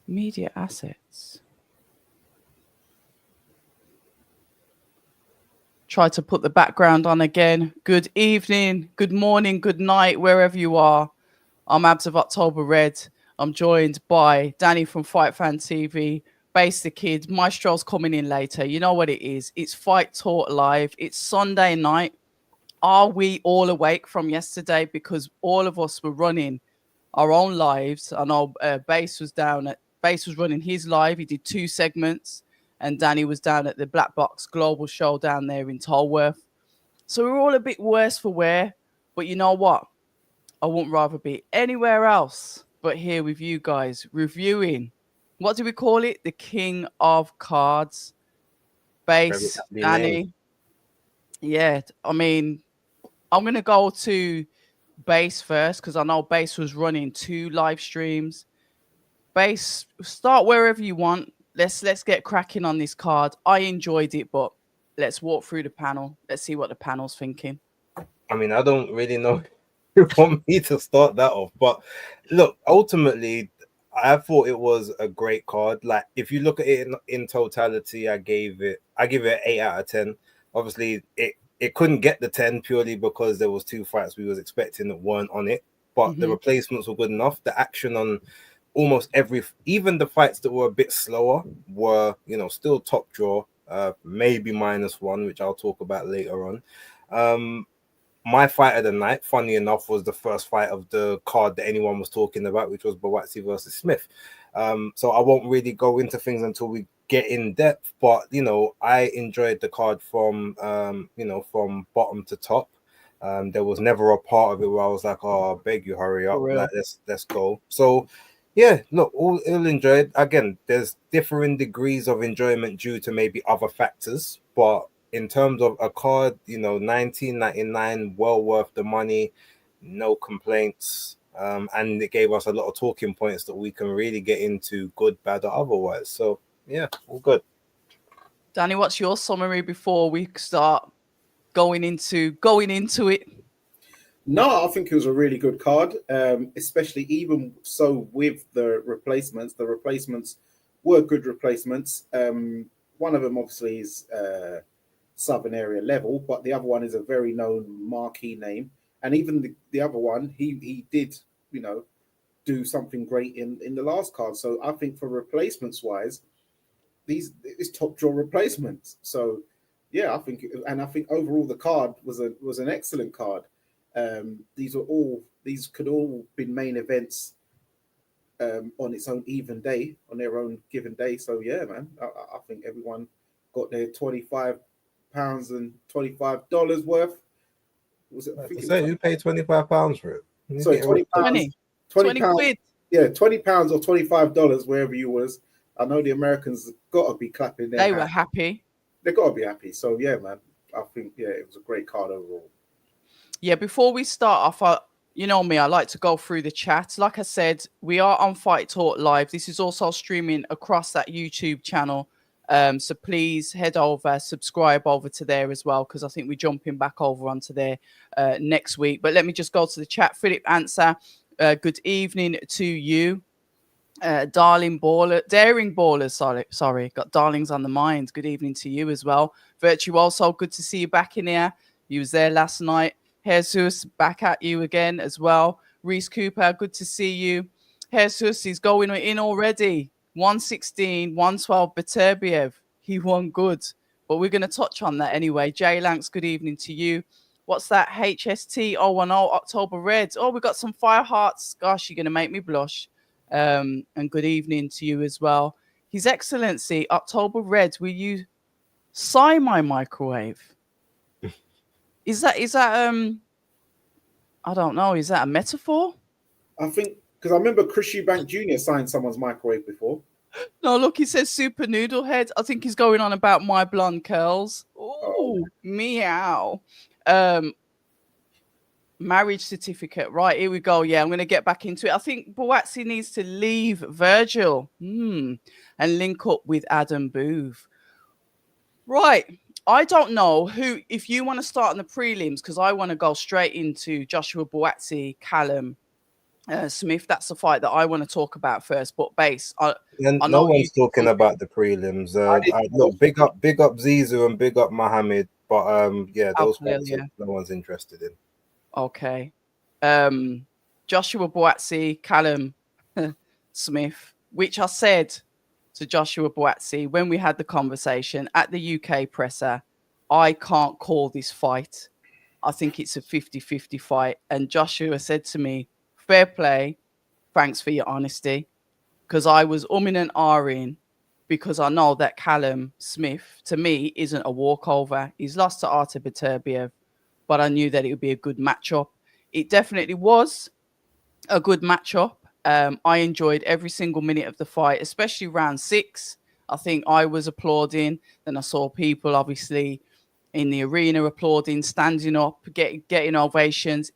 Media assets. Try to put the background on again. Good evening, good morning, good night, wherever you are. I'm Abs of October Red. I'm joined by Danny from Fight Fan TV, Base the Kid. Maestro's coming in later. You know what it is. It's Fight Talk Live. It's Sunday night. Are we all awake from yesterday? Because all of us were running our own lives. I know Base was running his live. He did 2 segments, and Danny was down at the Black Box Global Show down there in Tolworth. So we're all a bit worse for wear. But you know what? I wouldn't rather be anywhere else but here with you guys reviewing. What do we call it? The King of Cards. Very Base, aptly named. Danny. Yeah, I mean, I'm gonna go to Base first because I know Base was running 2 live streams. Base, start wherever you want. Let's get cracking on this card. I enjoyed it, but let's walk through the panel. Let's see what the panel's thinking. I mean, I don't really know who want me to start that off, but look, ultimately, I thought it was a great card. Like, if you look at it in totality, I give it an 8 out of 10. Obviously, it couldn't get the 10 purely because there was 2 fights we was expecting that weren't on it, but the replacements were good enough. The action on almost even the fights that were a bit slower were, still top draw. Maybe -1, which I'll talk about later on. My fight of the night, funny enough, was the first fight of the card that anyone was talking about, which was Boatsi versus Smith. So I won't really go into things until we get in depth, but I enjoyed the card from from bottom to top. There was never a part of it where I was like, "Oh, I beg you, hurry up! Like, let's go." So yeah, look, all enjoyed. Again, there's differing degrees of enjoyment due to maybe other factors, but in terms of a card, 19.99, well worth the money, no complaints. And it gave us a lot of talking points that we can really get into, good, bad, or otherwise. So yeah, all good. Danny, what's your summary before we start going into it? No, I think it was a really good card, especially even so with the replacements. The replacements were good replacements. One of them obviously is Southern area level, but the other one is a very known marquee name. And even the other one, he did, do something great in the last card. So I think for replacements wise, it's top draw replacements. So yeah, I think overall the card was an excellent card. These could all been main events on its own even day, on their own given day. So yeah, man, I think everyone got their £25 and $25 worth. Was it? I think So who paid £25 for it? Sorry, £20. £20. Yeah, £20 or $25, wherever you was. I know the Americans got to be clapping. They were happy. They got to be happy. So yeah, man, I think it was a great card overall. Yeah, before we start off, you know me, I like to go through the chat. Like I said, we are on Fight Talk Live. This is also streaming across that YouTube channel. So please head over, subscribe over to there as well, because I think we're jumping back over onto there next week. But let me just go to the chat. Philip Answer, good evening to you. Daring Ballers, sorry, got darlings on the mind. Good evening to you as well. Virtuoso, good to see you back in here. You was there last night. Jesus, back at you again as well. Reese Cooper, good to see you. Jesus, he's going in already. 116, 112, Beterbiev. He won good. But we're going to touch on that anyway. Jay Lanks, good evening to you. What's that? HST 010, October Reds. Oh, we got some fire hearts. Gosh, you're going to make me blush. And good evening to you as well. His Excellency, October Reds, will you sign my microwave? Is that I don't know, is that a metaphor? I think, because I remember Chris Eubank Jr. signed someone's microwave before. No, look, he says Super Noodle Head. I think he's going on about my blonde curls. Oh, meow. Marriage certificate. Right, here we go. Yeah, I'm going to get back into it. I think Boatsi needs to leave Virgil and link up with Adam Booth. Right. I don't know who, if you want to start on the prelims, because I want to go straight into Joshua Boatsi, Callum. Smith. That's the fight that I want to talk about first. But base, And I no know you. one's talking about the prelims. Look, big up Zizou and big up Mohammed, but yeah, those fights no one's interested in. Okay, Joshua Buatsi, Callum Smith, which I said to Joshua Buatsi when we had the conversation at the UK presser, I can't call this fight. I think it's a 50-50 fight. And Joshua said to me, fair play, thanks for your honesty. Because I was umming and ahhing because I know that Callum Smith, to me, isn't a walkover. He's lost to Artur Beterbiev, but I knew that it would be a good matchup. It definitely was a good matchup. I enjoyed every single minute of the fight, especially round 6. I think I was applauding. Then I saw people, obviously, in the arena applauding, standing up, getting ovations.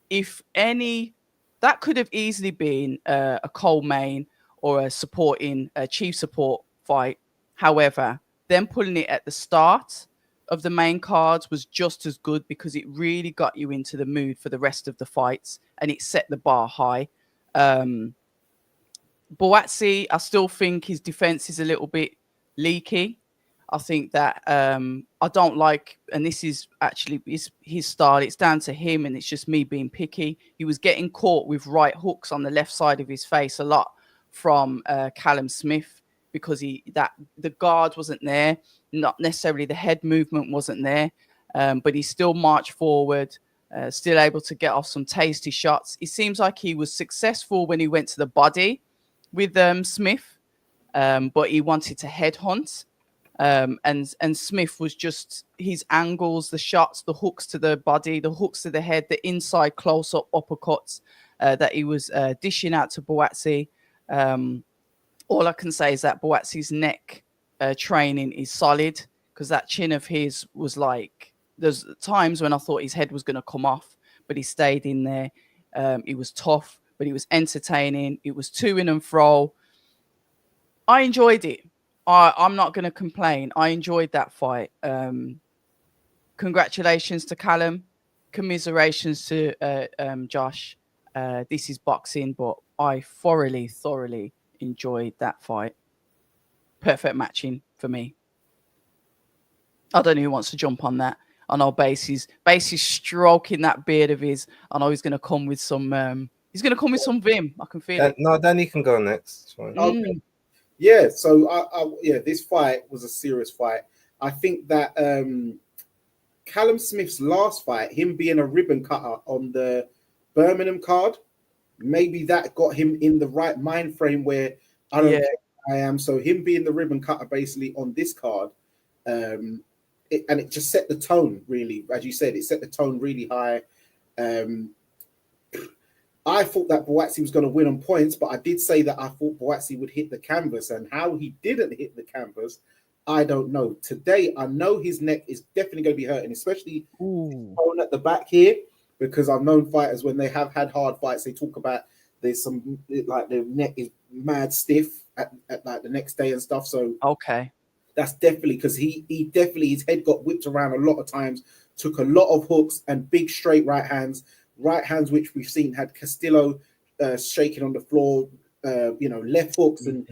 If any, that could have easily been a co-main or a chief support fight. However, them pulling it at the start of the main cards was just as good because it really got you into the mood for the rest of the fights and it set the bar high. Buatsi, I still think his defense is a little bit leaky. I think that I don't like, and this is actually his style. It's down to him, and it's just me being picky. He was getting caught with right hooks on the left side of his face a lot from Callum Smith because the guard wasn't there, not necessarily the head movement wasn't there, but he still marched forward, still able to get off some tasty shots. It seems like he was successful when he went to the body with Smith, but he wanted to headhunt. And Smith was just his angles, the shots, the hooks to the body, the hooks to the head, the inside close-up uppercuts that he was dishing out to Buatsi. All I can say is that Buatsi's neck training is solid because that chin of his was like, there's times when I thought his head was going to come off, but he stayed in there. He was tough, but he was entertaining. It was to and fro. I enjoyed it. I'm not going to complain. I enjoyed that fight. Congratulations to Callum. Commiserations to Josh. This is boxing, but I thoroughly enjoyed that fight. Perfect matching for me. I don't know who wants to jump on that. I know Base is stroking that beard of his. I know he's going to come with some. He's going to come with some vim. I can feel it. No, Danny can go next. It's fine. Okay. Yeah, so this fight was a serious fight. I think that Callum Smith's last fight, him being a ribbon cutter on the Birmingham card, maybe that got him in the right mind frame where I don't care who I am. So him being the ribbon cutter basically on this card, it just set the tone really, as you said, it set the tone really high. I thought that Buatsi was going to win on points, but I did say that I thought Buatsi would hit the canvas, and how he didn't hit the canvas, I don't know. Today, I know his neck is definitely going to be hurting, especially bone at the back here, because I've known fighters when they have had hard fights, they talk about there's some, like the neck is mad stiff at like the next day and stuff. So okay, that's definitely because he definitely, his head got whipped around a lot of times, took a lot of hooks and big straight right hands, which we've seen had Castillo shaking on the floor, left hooks and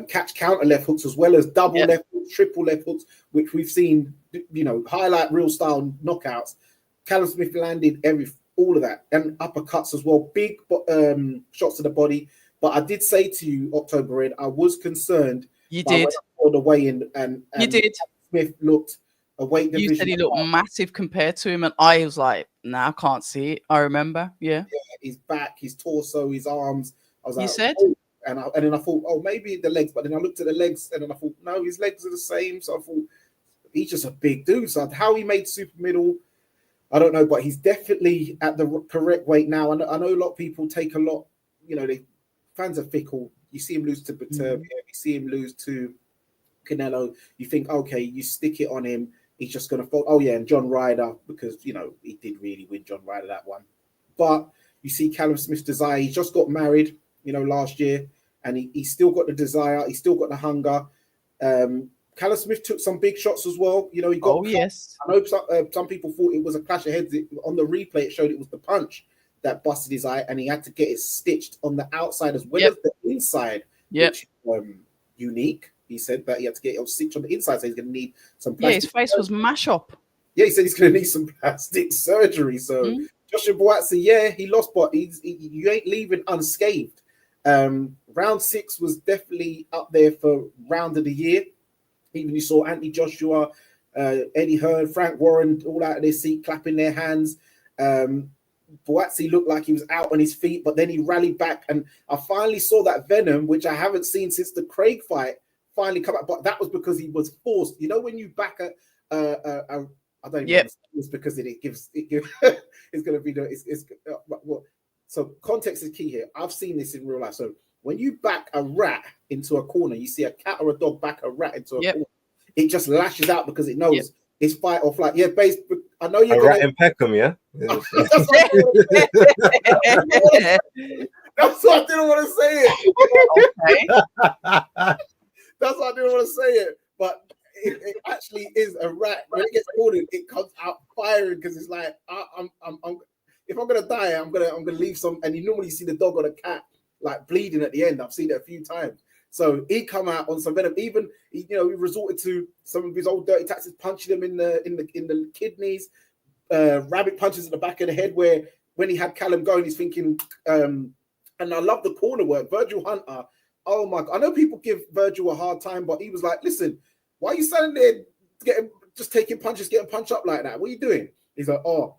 catch counter left hooks, as well as double left hooks, triple left hooks, which we've seen, highlight real style knockouts. Callum Smith landed all of that, and uppercuts as well, big shots to the body. But I did say to you, October Red, I was concerned. You did. All the way in, and you did. Smith looked a weight division. You said he looked massive compared to him, and I was like, "Nah, I can't see it." I remember, yeah, his back, his torso, his arms. I was like, you said, and then I thought, oh, maybe the legs, but then I looked at the legs, and then I thought, no, his legs are the same. So I thought he's just a big dude. So how he made super middle, I don't know, but he's definitely at the correct weight now. I know a lot of people take a lot, fans are fickle. You see him lose to Beterbiev, you see him lose to Canelo. You think, okay, you stick it on him, he's just going to fall. Oh, yeah, and John Ryder, because, he did really win John Ryder that one. But you see Callum Smith's desire. He just got married, last year, and he's still got the desire. He's still got the hunger. Callum Smith took some big shots as well. He got. Oh, yes. I know some people thought it was a clash of heads. On the replay, it showed it was the punch that busted his eye, and he had to get it stitched on the outside as well Yep. as the inside, Yep. which unique. He said that he had to get it stitched on the inside, so he's going to need some Yeah, plastic. his face was mash up. Yeah, he said he's going to need some plastic surgery. So Joshua Buatsi, yeah, he lost, but you ain't leaving unscathed. Round 6 was definitely up there for round of the year. Even you saw Anthony Joshua, Eddie Hearn, Frank Warren all out of their seat, clapping their hands. Buatsi looked like he was out on his feet, but then he rallied back, and I finally saw that venom, which I haven't seen since the Craig fight, finally come out. But that was because he was forced. You know, when you back a I don't even it's because it gives it's going to be well, so context is key here. I've seen this in real life. So when you back a rat into a corner, you see a cat or a dog back a rat into a corner, it just lashes out because it knows it's fight or flight. Yeah, base. I know you're rat in Peckham, yeah. That's why I didn't want to say it. Okay. That's why I didn't want to say it. But it actually is a rat. When it gets cornered, it comes out firing because it's like I'm if I'm gonna die, I'm gonna leave some. And you normally see the dog or the cat like bleeding at the end. I've seen it a few times. So he come out on some venom. Even he resorted to some of his old dirty tactics, punching him in the kidneys, rabbit punches in the back of the head. Where when he had Callum going, he's thinking. And I love the corner work. Virgil Hunter. Oh my God! I know people give Virgil a hard time, but he was like, "Listen, why are you standing there just taking punches, getting punched up like that? What are you doing?" He's like, "Oh,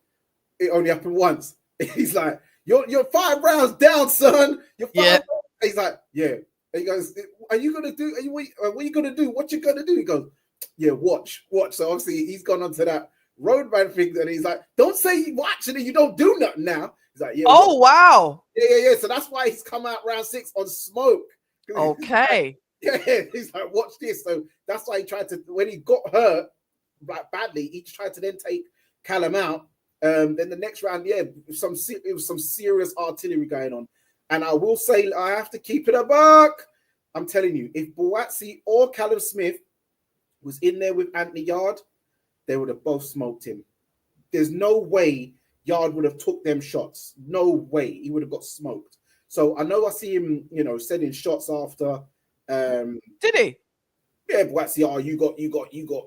it only happened once." He's like, "You're 5 rounds down, son. You're 5 rounds." He's like, "Yeah." And he goes, what are you gonna do? What are you gonna do? What you gonna do? He goes, "Yeah, watch." So obviously he's gone onto that roadman thing, and he's like, "Don't say you watch and you don't do nothing now." He's like, "Yeah." Oh, wow. Yeah. So that's why he's come out round 6 on smoke. Okay. Yeah, he's like, "Watch this." So that's why he tried to, when he got hurt like badly, he tried to then take Callum out. Then the next round, it was some serious artillery going on. And I will say, I have to keep it a buck. I'm telling you, if Buatsi or Callum Smith was in there with Anthony Yard, they would have both smoked him. There's no way Yard would have took them shots. No way. He would have got smoked. So I know I see him, sending shots after. Did he? Yeah, Buatsi,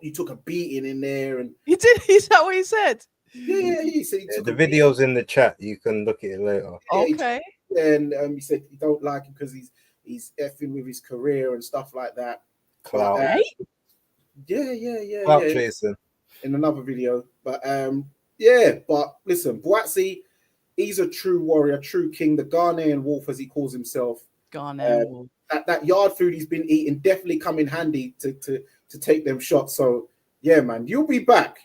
you took a beating in there, and he did. Is that what he said? Yeah, he said he took the video's in the chat. You can look at it later. Okay. And he said he don't like him because he's effing with his career and stuff like that. Clout. Yeah. Clout chasing. In another video, but but listen, Buatsi, he's a true warrior, true king, the Ghanaian wolf as he calls himself. Ghanaian wolf. That yard food he's been eating definitely come in handy to take them shots. So yeah, man, you'll be back.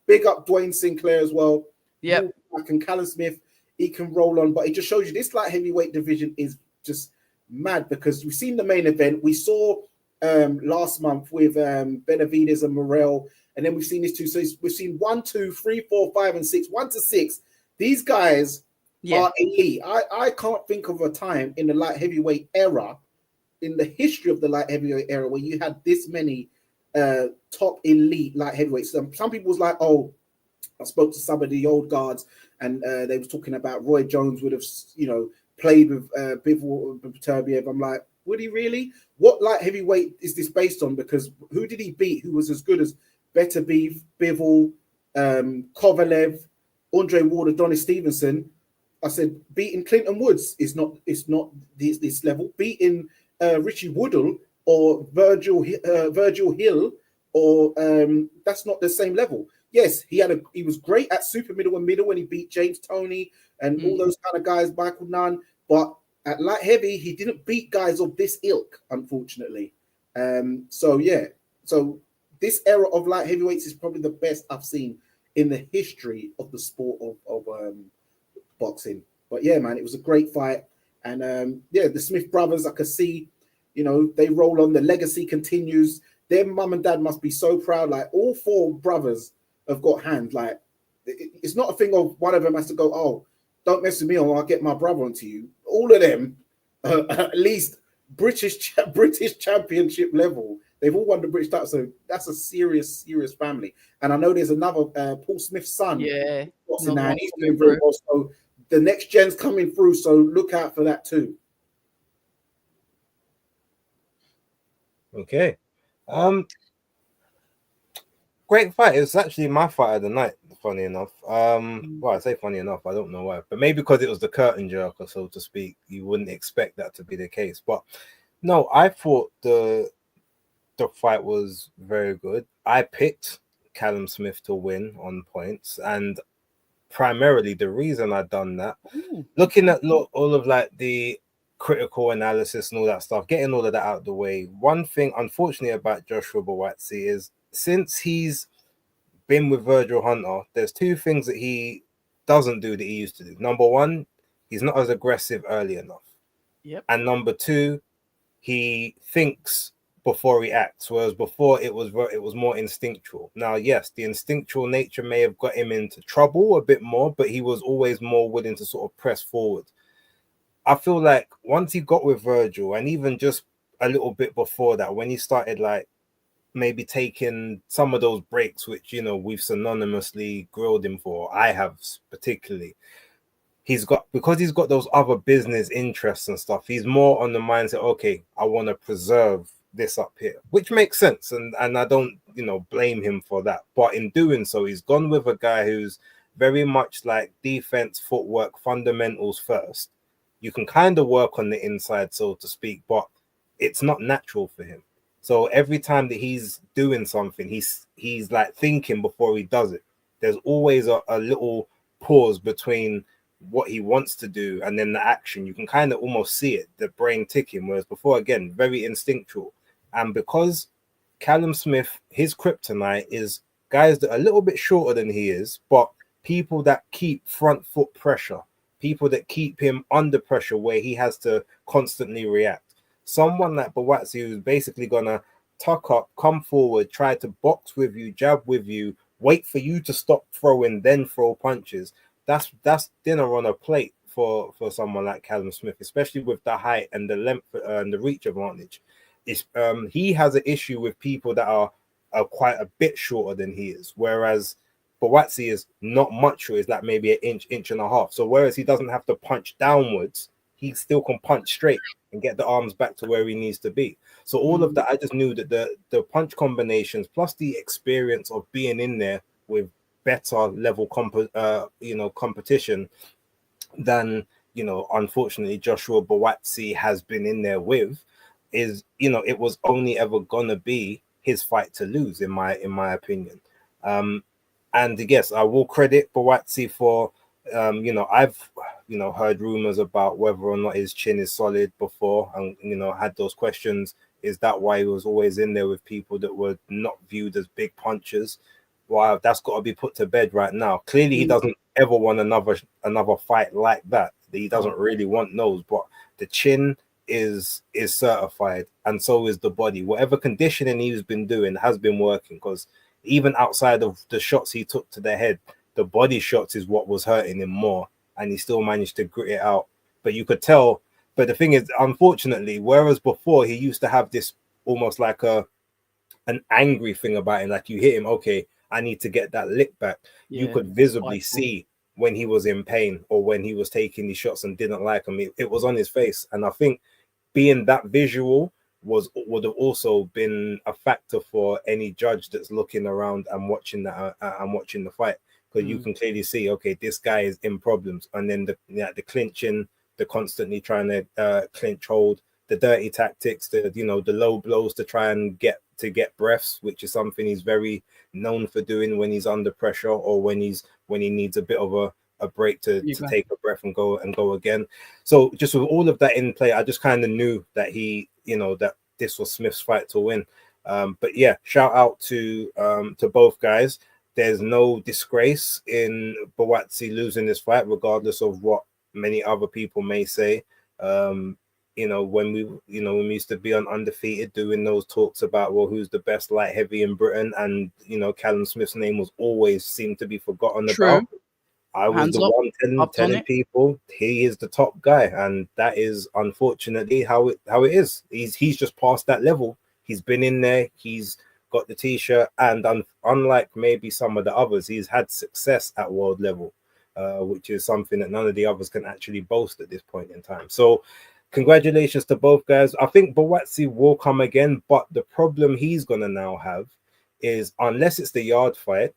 Big up Dwayne Sinclair as well. Yeah. And Callum Smith, he can roll on, but it just shows you this light heavyweight division is just mad because we've seen the main event. We saw last month with Benavidez and Morrell, and then we've seen these two. So we've seen 1, 2, 3, 4, 5, and 6. 1 to 6. These guys are elite. I can't think of a time in the light heavyweight era, in the history of the light heavyweight era, where you had this many top elite light heavyweights. Some people was like, "Oh, I spoke to some of the old guards, and they was talking about Roy Jones would have, played with Bivol Beterbiev." I'm like, would he really? What light heavyweight is this based on? Because who did he beat? Who was as good as Beterbiev, Bivol, Kovalev, Andre Ward, Adonis Stevenson? I said beating Clinton Woods is not. It's not this level. Beating Richie Woodall or Virgil Hill, or that's not the same level. Yes, he was great at super middle and middle when he beat James Toney and all those kind of guys, Michael Nunn. But at light heavy, he didn't beat guys of this ilk, unfortunately. So this era of light heavyweights is probably the best I've seen in the history of the sport of boxing. But yeah, man, it was a great fight. And the Smith brothers, I could see, they roll on. The legacy continues. Their mum and dad must be so proud. Like, all 4 brothers have got hands. Like, it's not a thing of one of them has to go, "Oh, don't mess with me or I'll get my brother onto you." All of them, at least British championship level. They've all won the British title. So that's a serious family. And I know there's another Paul Smith's son. Yeah. Now, and he's doing very well. So the next gen's coming through, so look out for that too. Okay. Great fight. It's actually my fight of the night, funny enough. Well, I say funny enough, I don't know why, but maybe because it was the curtain jerker, so to speak, you wouldn't expect that to be the case. But no, I thought the fight was very good. I picked Callum Smith to win on points, and primarily the reason I done that, looking at all of like the critical analysis and all that stuff, getting all of that out of the way. One thing, unfortunately, about Joshua Buatsi is since he's been with Virgil Hunter, there's two things that he doesn't do that he used to do. Number one, he's not as aggressive early enough. Yep. And number two, he thinks before he acts, whereas before it was more instinctual. Now, yes, the instinctual nature may have got him into trouble a bit more, but he was always more willing to sort of press forward. I feel like once he got with Virgil, and even just a little bit before that, when he started like maybe taking some of those breaks, which, you know, we've synonymously grilled him for, I have particularly, because he's got those other business interests and stuff, he's more on the mindset, okay, I want to preserve this up here, which makes sense, and I don't, you know, blame him for that. But in doing so, he's gone with a guy who's very much like defense, footwork, fundamentals first. You can kind of work on the inside, so to speak, but it's not natural for him. So every time that he's doing something, he's like thinking before he does it. There's always a little pause between what he wants to do and then the action. You can kind of almost see it, the brain ticking, whereas before, again, very instinctual. And because Callum Smith, his kryptonite is guys that are a little bit shorter than he is, but people that keep front foot pressure, people that keep him under pressure where he has to constantly react. Someone like Buatsi, who's basically gonna tuck up, come forward, try to box with you, jab with you, wait for you to stop throwing, then throw punches. That's dinner on a plate for someone like Callum Smith, especially with the height and the length and the reach advantage. He has an issue with people that are quite a bit shorter than he is, whereas Buatsi is not much short, is like maybe an inch and a half. So whereas he doesn't have to punch downwards, he still can punch straight and get the arms back to where he needs to be. So all of that, I just knew that the punch combinations plus the experience of being in there with better level competition than, you know, unfortunately Joshua Buatsi has been in there with, is, you know, it was only ever gonna be his fight to lose, in my opinion. And yes, I will credit Buatsi for you know, I've, you know, heard rumors about whether or not his chin is solid before, and, you know, had those questions. Is that why he was always in there with people that were not viewed as big punchers? Wow, that's got to be put to bed right now. Clearly, he doesn't ever want another fight like that. He doesn't really want those. But the chin is certified, and so is the body. Whatever conditioning he's been doing has been working, because even outside of the shots he took to the head, the body shots is what was hurting him more, and he still managed to grit it out. But you could tell. But the thing is, unfortunately, whereas before he used to have this almost like an angry thing about him, like you hit him, okay, I need to get that lick back. Yeah, you could visibly see when he was in pain or when he was taking these shots and didn't like them. It was on his face. And I think being that visual would have also been a factor for any judge that's looking around and watching that and watching the fight, because you can clearly see, okay, this guy is in problems. And then the clinching, the constantly trying to clinch hold, the dirty tactics, the low blows to try and get breaths, which is something he's very known for doing when he's under pressure or when he needs a bit of a break to take a breath and go again. So just with all of that in play, I just kind of knew that that this was Smith's fight to win. But yeah, shout out to both guys. There's no disgrace in Buatsi losing this fight, regardless of what many other people may say. When we used to be on Undefeated doing those talks about, well, who's the best light heavy in Britain, and Callum Smith's name was always seemed to be forgotten about. I was the one telling people he is the top guy, and that is unfortunately how it is. He's just past that level. He's been in there. He's got the t-shirt, and unlike maybe some of the others, he's had success at world level. which is something that none of the others can actually boast at this point in time. So congratulations to both guys. I think Buatsi will come again, but the problem he's going to now have is, unless it's the Yard fight,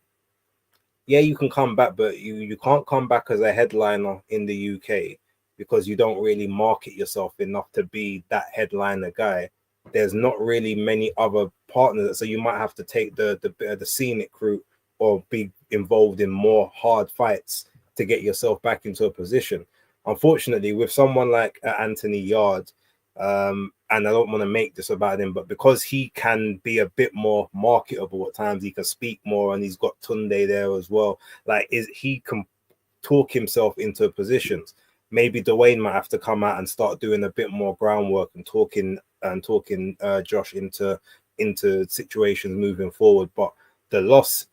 yeah, you can come back, but you can't come back as a headliner in the UK because you don't really market yourself enough to be that headliner guy. There's not really many other partners, so you might have to take the scenic route or be involved in more hard fights to get yourself back into a position. Unfortunately, with someone like Anthony Yard, and I don't want to make this about him, but because he can be a bit more marketable at times, he can speak more, and he's got Tunde there as well. Like, he can talk himself into positions. Maybe Dwayne might have to come out and start doing a bit more groundwork and talking Josh into situations moving forward. But the loss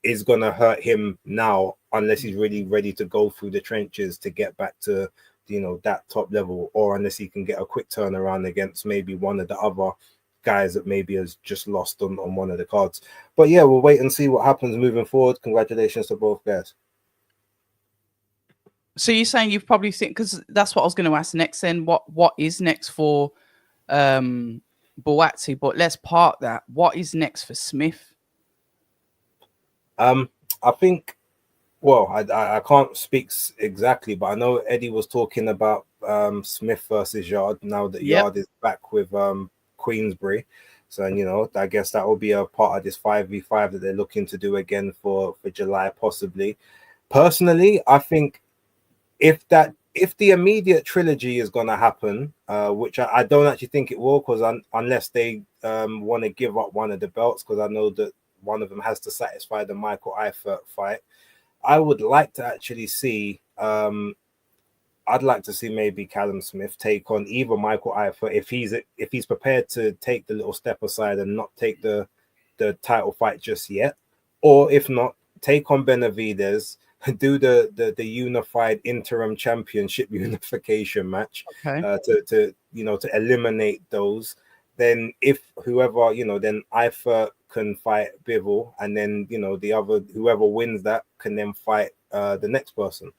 is gonna hurt him now unless he's really ready to go through the trenches to get back to, you know, that top level, or unless he can get a quick turnaround against maybe one of the other guys that maybe has just lost on one of the cards. But yeah, we'll wait and see what happens moving forward. Congratulations to both guys. So you're saying you've probably seen, because that's what I was going to ask next. Then what is next for Buatsi? But let's park that. What is next for Smith? I think, well, I can't speak exactly, but I know Eddie was talking about Smith versus Yard now that Yard is back with Queensbury. So, you know, I guess that will be a part of this 5v5 that they're looking to do again for July, possibly. Personally, I think if the immediate trilogy is going to happen, which I don't actually think it will, because unless they want to give up one of the belts, because I know that one of them has to satisfy the Michael Eifert fight. I would like to actually see, I'd like to see maybe Callum Smith take on either Michael Eifert if he's prepared to take the little step aside and not take the title fight just yet, or if not, take on Benavidez, do the unified interim championship unification match, to eliminate those. Then if whoever, then Eifert can fight Bivol, and then the other, whoever wins that can then fight the next person.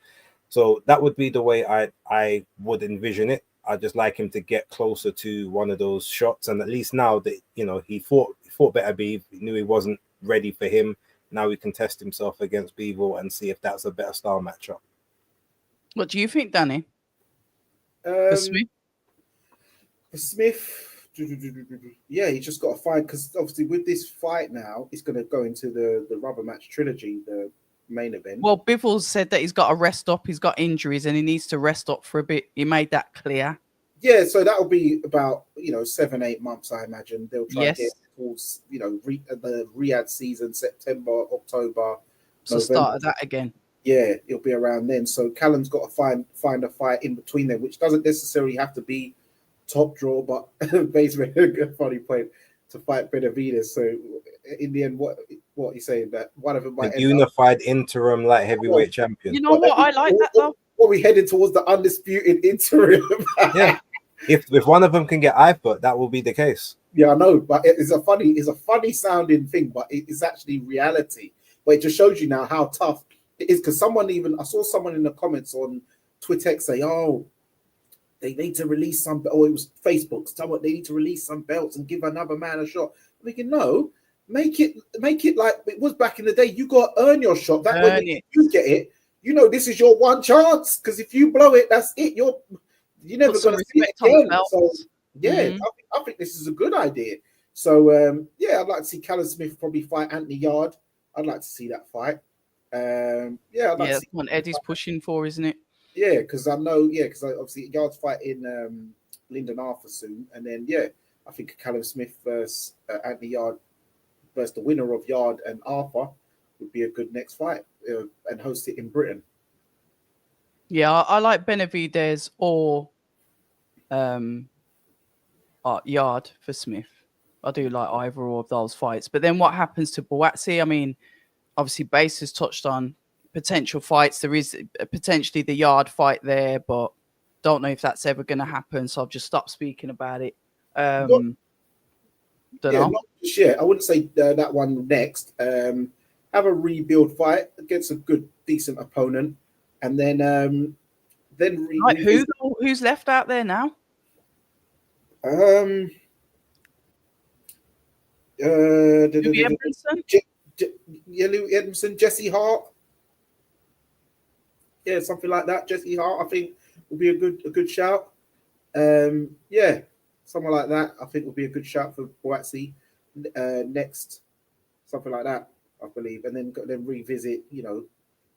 So that would be the way I would envision it. I just like him to get closer to one of those shots, and at least now that he fought better Beav, he knew he wasn't ready for him. Now he can test himself against Bivol and see if that's a better style matchup. What do you think, Danny? For Smith? For Smith, yeah, he just got to fight, because obviously with this fight now, it's going to go into the rubber match trilogy, the main event. Well, Bivol said that he's got to rest up. He's got injuries and he needs to rest up for a bit. He made that clear. Yeah, so that'll be about 7-8 months, I imagine. They'll try to get towards the RIYADH season, September, October, so November. Start of that again. Yeah, it'll be around then. So Callum's got to find a fight in between them, which doesn't necessarily have to be top draw, but basically a funny point to fight Benavidez. So in the end, what are you saying, that one of them might unified interim light heavyweight champion? You know what? I like that though. What we headed towards the undisputed interim. Yeah. If one of them can get Eifert, that will be the case. Yeah, I know, but it's a funny sounding thing, but it's actually reality. But it just shows you now how tough it is, because I saw someone in the comments on Twitter say, "Oh, they need to release some," or it was Facebook, someone, they need to release some belts and give another man a shot. I'm thinking, no, make it like it was back in the day. You got to earn your shot. That way, you get it. This is your one chance. Because if you blow it, that's it. You're never going to see it again. So yeah, I think this is a good idea. So I'd like to see Callum Smith probably fight Anthony Yard. I'd like to see that fight. I'd like to see what Eddie's pushing for, isn't it? Yeah, because obviously Yard's fighting Lyndon Arthur soon, and then I think Callum Smith versus Anthony Yard versus the winner of Yard and Arthur would be a good next fight, and host it in Britain. Yeah, I like Benavidez or Yard for Smith. I do like either of those fights. But then what happens to Buatsi? I mean, obviously Base has touched on potential fights. There is potentially the Yard fight there, but don't know if that's ever going to happen. So I've just stopped speaking about it. Don't know. Not just yet. I wouldn't say that one next. have a rebuild fight against a good, decent opponent, and then Right, who's left out there now? Louis Edmondson? Louis Edmondson, Jesse Hart, yeah, something like that. Jesse Hart, I think, will be a good shout. Yeah, someone like that, I think, will be a good shout for Boatsy next, something like that, I believe, and then revisit,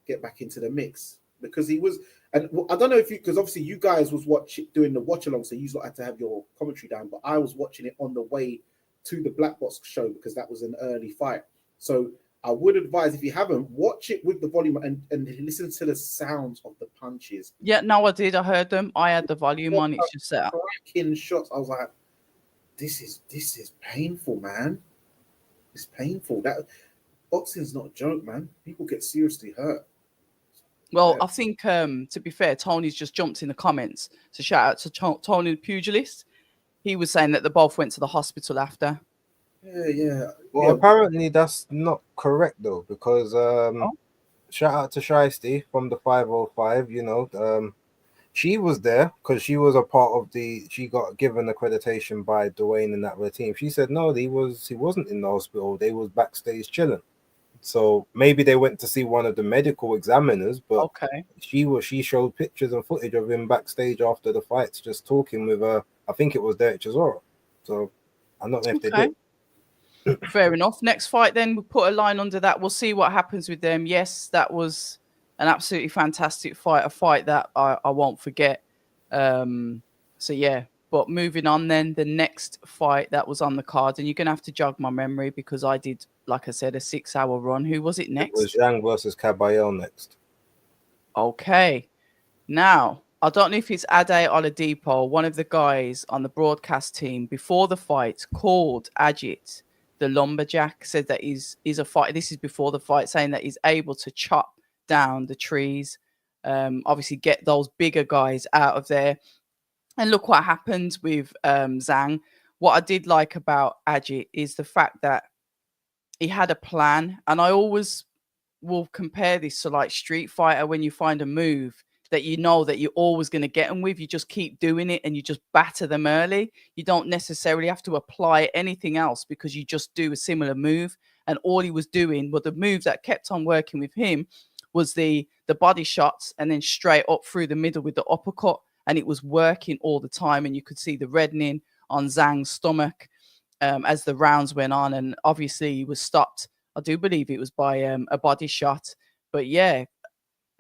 get back into the mix, because he was. And I don't know if because obviously you guys was doing the watch along, so you had to have your commentary down. But I was watching it on the way to the Black Box show because that was an early fight. So I would advise, if you haven't, watch it with the volume and listen to the sounds of the punches. Yeah, no, I did. I heard them. I had the volume on. It's just set up. Cracking shots. I was like, this is painful, man. It's painful. That boxing's not a joke, man. People get seriously hurt. Well, I think, to be fair, Tony's just jumped in the comments. So shout out to Tony the pugilist. He was saying that they both went to the hospital after. Yeah. Well, apparently that's not correct though, because shout out to Shiesty from the 505. She was there because she was a part of she got given accreditation by Dwayne and that team. She said no, he wasn't in the hospital. They was backstage chilling. So maybe they went to see one of the medical examiners, but okay, she showed pictures and footage of him backstage after the fights, just talking with I think it was Derek Chisora. So I'm not know if they did. Fair enough. Next fight, then we'll put a line under that. We'll see what happens with them. Yes, that was an absolutely fantastic fight, a fight that I won't forget. So yeah, but moving on then, the next fight that was on the card, and you're going to have to jog my memory because I did, like I said, a 6-hour run. Who was it next? It was Zhang versus Caballero next. Okay. Now, I don't know if it's Ade Oladipo, one of the guys on the broadcast team before the fight, called Ajit the lumberjack, said that he's a fight. This is before the fight, saying that he's able to chop down the trees, obviously get those bigger guys out of there. And look what happened with Zhang. What I did like about Ajit is the fact that he had a plan. And I always will compare this to like Street Fighter, when you find a move that you know that you're always going to get them with, you just keep doing it and you just batter them early. You don't necessarily have to apply anything else because you just do a similar move. And all he was doing, well, the move that kept on working with him was the body shots and then straight up through the middle with the uppercut. And it was working all the time. And you could see the reddening on Zhang's stomach as the rounds went on. And obviously he was stopped. I do believe it was by a body shot. But yeah,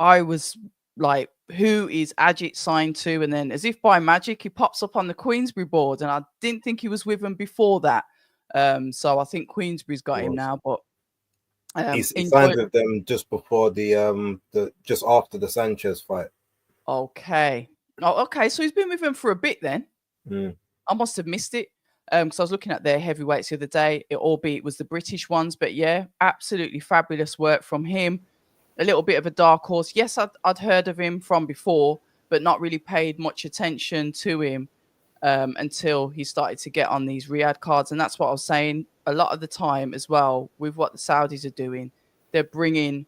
I was like, who is Ajit signed to? And then as if by magic, he pops up on the Queensbury board. And I didn't think he was with them before that. So I think Queensbury's got him now. But he signed with them just before just after the Sanchez fight. Okay. Oh, okay. So he's been with them for a bit then. I must have missed it. Because I was looking at their heavyweights the other day, albeit it was the British ones. But yeah, absolutely fabulous work from him. A little bit of a dark horse. Yes, I'd heard of him from before, but not really paid much attention to him until he started to get on these RIYADH cards. And that's what I was saying. A lot of the time as well, with what the Saudis are doing, they're bringing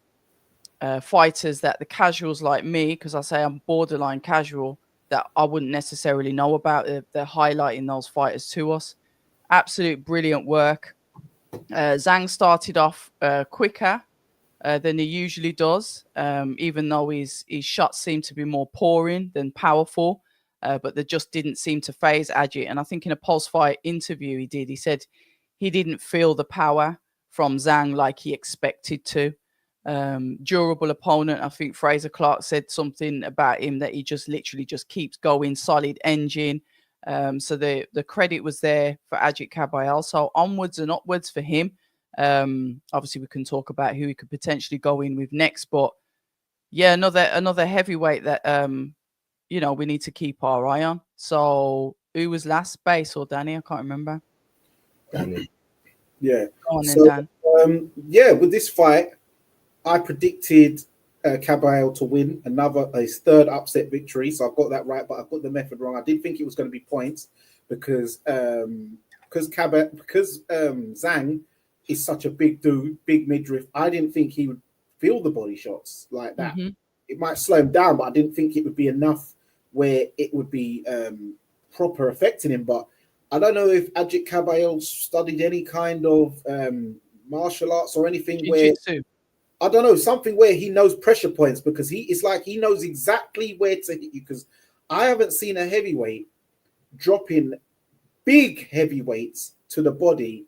fighters that the casuals like me, because I say I'm borderline casual, that I wouldn't necessarily know about. They're highlighting those fighters to us. Absolute brilliant work. Zhang started off quicker than he usually does, even though his shots seem to be more pouring than powerful, but they just didn't seem to phase Ajit. And I think in a post-fight interview he said he didn't feel the power from Zhang like he expected to. Durable opponent. I think Fraser Clark said something about him that he just literally just keeps going, solid engine. So the credit was there for Ajit Caballero. So onwards and upwards for him. Obviously we can talk about who he could potentially go in with next, but yeah, another heavyweight that we need to keep our eye on. So who was last, Base or Danny? I can't remember. Danny. Yeah. Go on then, Dan. Yeah, with this fight, I predicted Caballero to win his third upset victory. So I've got that right, but I've got the method wrong. I did think it was going to be points because Zhang is such a big dude, big midriff. I didn't think he would feel the body shots like that. Mm-hmm. It might slow him down, but I didn't think it would be enough where it would be proper affecting him. But I don't know if Ajit Kabayel studied any kind of martial arts or anything Jiu-jitsu. I don't know, something where he knows pressure points, because it's like he knows exactly where to hit you. Because I haven't seen a heavyweight dropping big heavyweights to the body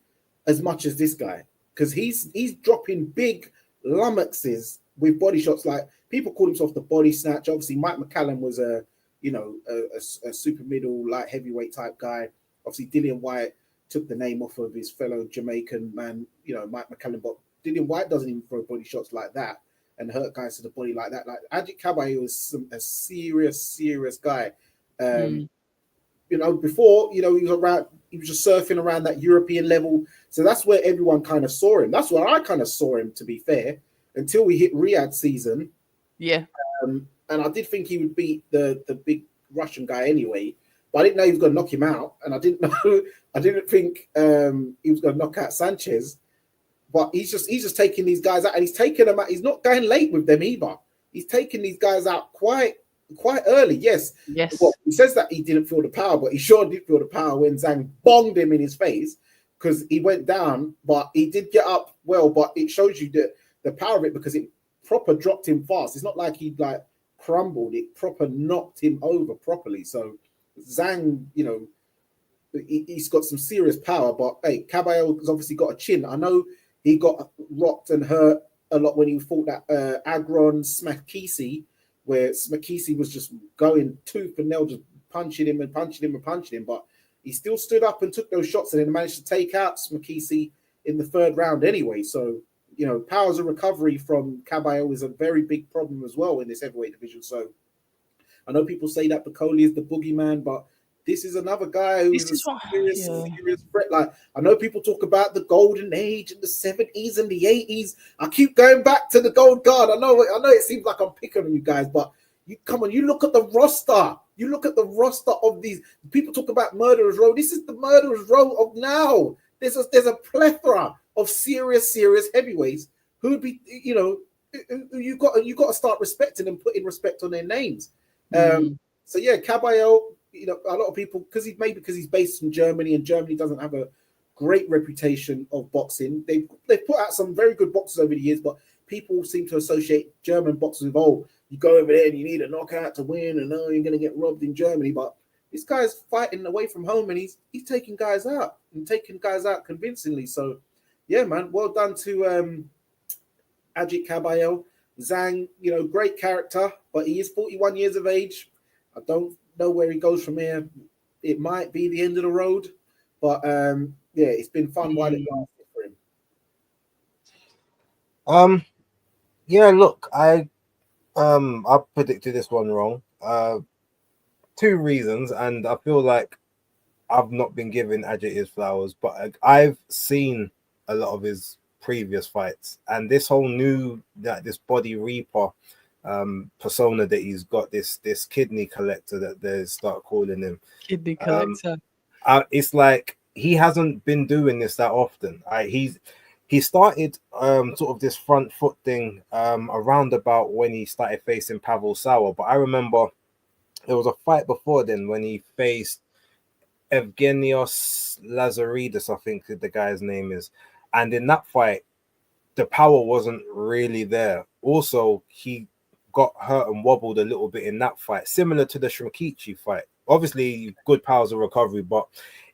as much as this guy, because he's dropping big lummoxes with body shots. Like, people call himself the body snatch. Obviously, Mike McCallum was a super middle light heavyweight type guy. Obviously, Dillian White took the name off of his fellow Jamaican man, Mike McCallum, but Dillian White doesn't even throw body shots like that and hurt guys to the body like that. Like, Ajit Kabayel is a serious guy. Before, he was just surfing around that European level. So that's where everyone kind of saw him. That's where I kind of saw him, to be fair, until we hit RIYADH season. Yeah. And I did think he would beat the big Russian guy anyway, but I didn't know he was going to knock him out. And I didn't think he was going to knock out Sanchez. But he's just taking these guys out, and he's taking them out. He's not going late with them either. He's taking these guys out quite early. Yes. Well, he says that he didn't feel the power, but he sure did feel the power when Zhang bonged him in his face, because he went down, but he did get up well. But it shows you the power of it, because it proper dropped him fast. It's not like he like crumbled. It proper knocked him over properly. So Zhang, he's got some serious power. But hey, Kabayel has obviously got a chin. I know he got rocked and hurt a lot when he fought that Agron Smakisi, where Smakisi was just going tooth and nail, just punching him. But he still stood up and took those shots, and then managed to take out Smakisi in the third round anyway. So, powers of recovery from Kabayel is a very big problem as well in this heavyweight division. So I know people say that Bacoli is the boogeyman, but this is another guy who is a serious threat. Like, I know people talk about the golden age in the 70s and the 80s. I keep going back to the gold guard. I know it seems like I'm picking on you guys, but you look at the roster. You look at the roster of these people. Talk about Murderers Row. This is the Murderers Row of now. There's a plethora of serious heavyweights who would be, you got to start respecting and putting respect on their names. So yeah, Kabayel, a lot of people, because he's based in Germany, and Germany doesn't have a great reputation of boxing. They've put out some very good boxers over the years, but people seem to associate German boxers with, you go over there and you need a knockout to win, and you're going to get robbed in Germany. But this guy's fighting away from home, and he's taking guys out convincingly. So yeah, man, well done to Ajit Kabayel. Zhang, great character, but he is 41 years of age. I don't know where he goes from here. It might be the end of the road, but yeah, it's been fun while it lasted for him. Yeah, look, I predicted this one wrong. 2 reasons, and I feel like I've not been giving Ajit his flowers, but I've seen a lot of his previous fights, and this whole new this body reaper persona that he's got, this kidney collector that they start calling him, kidney collector. It's like he hasn't been doing this that often. He started sort of this front foot thing around about when he started facing Pavel Sauer, but I remember there was a fight before then when he faced Evgenios Lazaridis, I think the guy's name is, and in that fight the power wasn't really there. Also, he got hurt and wobbled a little bit in that fight, similar to the Shrinkichi fight. Obviously, good powers of recovery, but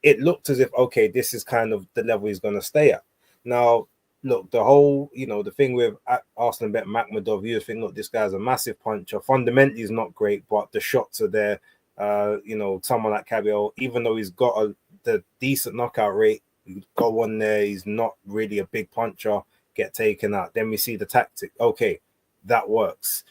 it looked as if, okay, this is kind of the level he's going to stay at. Now, look, the whole, the thing with Arslan Bet Makhmudov, you think, look, this guy's a massive puncher. Fundamentally, he's not great, but the shots are there. Someone like Kabayel, even though he's got the decent knockout rate, you go on there, he's not really a big puncher, get taken out. Then we see the tactic. Okay, that works.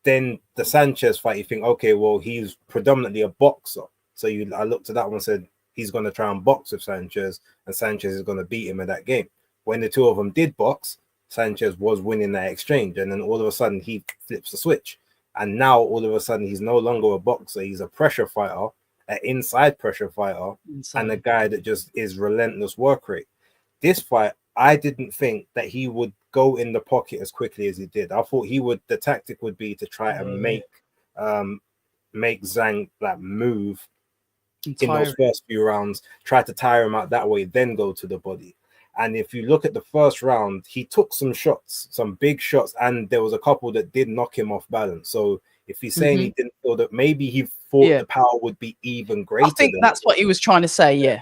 Then the Sanchez fight, you think, okay, well, he's predominantly a boxer. So I looked at that one and said, he's going to try and box with Sanchez, and Sanchez is going to beat him in that game. When the two of them did box, Sanchez was winning that exchange. And then all of a sudden, he flips the switch. And now, all of a sudden, he's no longer a boxer. He's a pressure fighter, an inside pressure fighter, and a guy that just is relentless work rate. This fight, I didn't think that he would go in the pocket as quickly as he did. I thought the tactic would be to try and make Zhang like move in those first few rounds, try to tire him out that way, then go to the body. And if you look at the first round, he took some shots, some big shots, and there was a couple that did knock him off balance. So if he's saying he didn't feel that, maybe he thought the power would be even greater. I think that's what he was trying to say, yeah.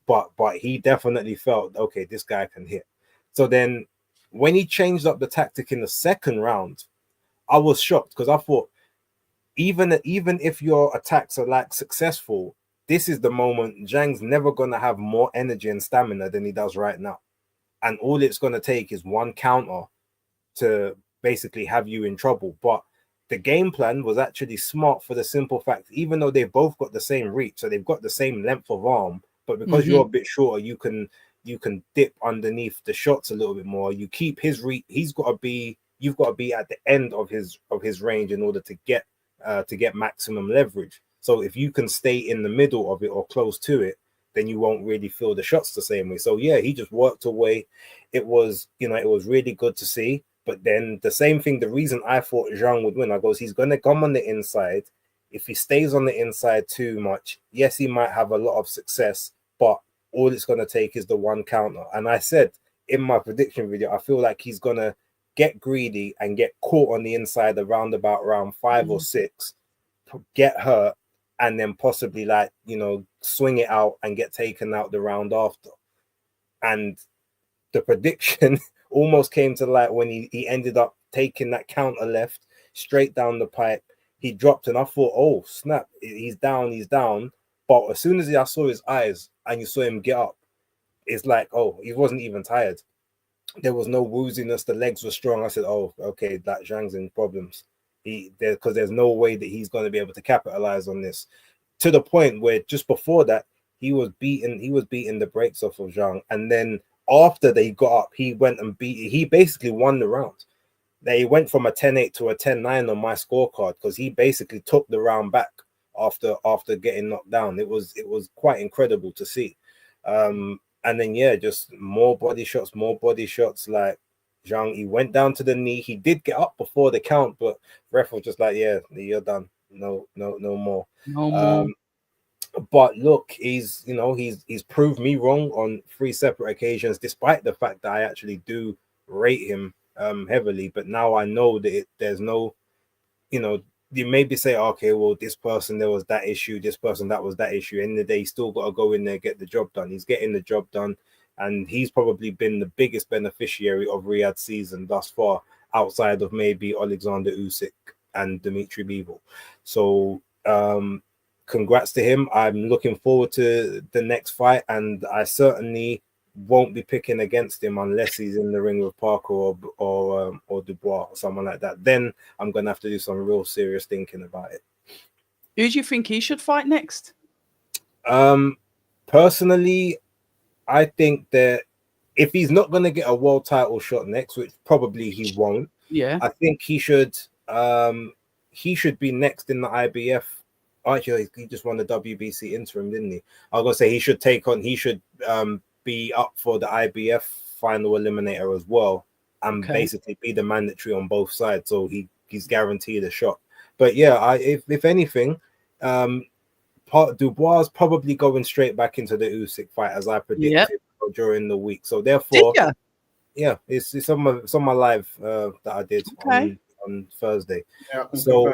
But he definitely felt, okay, this guy can hit. So then when he changed up the tactic in the second round, I was shocked because I thought, even if your attacks are like successful, this is the moment Zhang's never going to have more energy and stamina than he does right now. And all it's going to take is one counter to basically have you in trouble. But the game plan was actually smart for the simple fact, even though they've both got the same reach, so they've got the same length of arm, but because you're a bit shorter, you can dip underneath the shots a little bit more. You keep his reach. You've got to be at the end of his range in order to get maximum leverage. So if you can stay in the middle of it or close to it, then you won't really feel the shots the same way. So yeah, he just worked away. It was really good to see. But then the same thing, the reason I thought Zhang would win, I goes, he's going to come on the inside. If he stays on the inside too much, yes, he might have a lot of success, but all it's going to take is the one counter. And I said in my prediction video, I feel like he's going to get greedy and get caught on the inside around about round 5 or 6, get hurt, and then possibly swing it out and get taken out the round after. And the prediction almost came to light when he ended up taking that counter left straight down the pipe. He dropped and I thought, oh snap, he's down. But as soon as I saw his eyes and you saw him get up, it's like, oh, he wasn't even tired. There was no wooziness. The legs were strong. I said, oh, okay, that Zhang's in problems. Because there's no way that he's going to be able to capitalize on this. To the point where just before that, he was beating the brakes off of Zhang. And then after they got up, he went and he basically won the round. They went from a 10-8 to a 10-9 on my scorecard because he basically took the round back after getting knocked down. It was quite incredible to see. And then yeah, just more body shots. Like Zhang, he went down to the knee. He did get up before the count, but ref was just like, yeah, you're done. No more. No more. But look, he's proved me wrong on 3 separate occasions, despite the fact that I actually do rate him heavily. But now I know that there's no, you maybe say, okay, well, this person, there was that issue, this person, that was that issue. In the day, he's still got to go in there, get the job done. He's getting the job done. And he's probably been the biggest beneficiary of Riyadh's season thus far, outside of maybe Alexander Usyk and Dmitry Bivol. So congrats to him. I'm looking forward to the next fight, and I certainly won't be picking against him unless he's in the ring with Parker or Dubois or someone like that. Then I'm going to have to do some real serious thinking about it. Who do you think he should fight next? Personally, I think that if he's not going to get a world title shot next, which probably he won't, I think he should be next in the IBF. Actually, he just won the WBC interim, didn't he? I was going to say he should be up for the IBF final eliminator as well, and basically be the mandatory on both sides, so he's guaranteed a shot. But yeah, if anything, Dubois is probably going straight back into the Usyk fight as I predicted during the week. So therefore, it's on my live that I did on Thursday. Yeah, so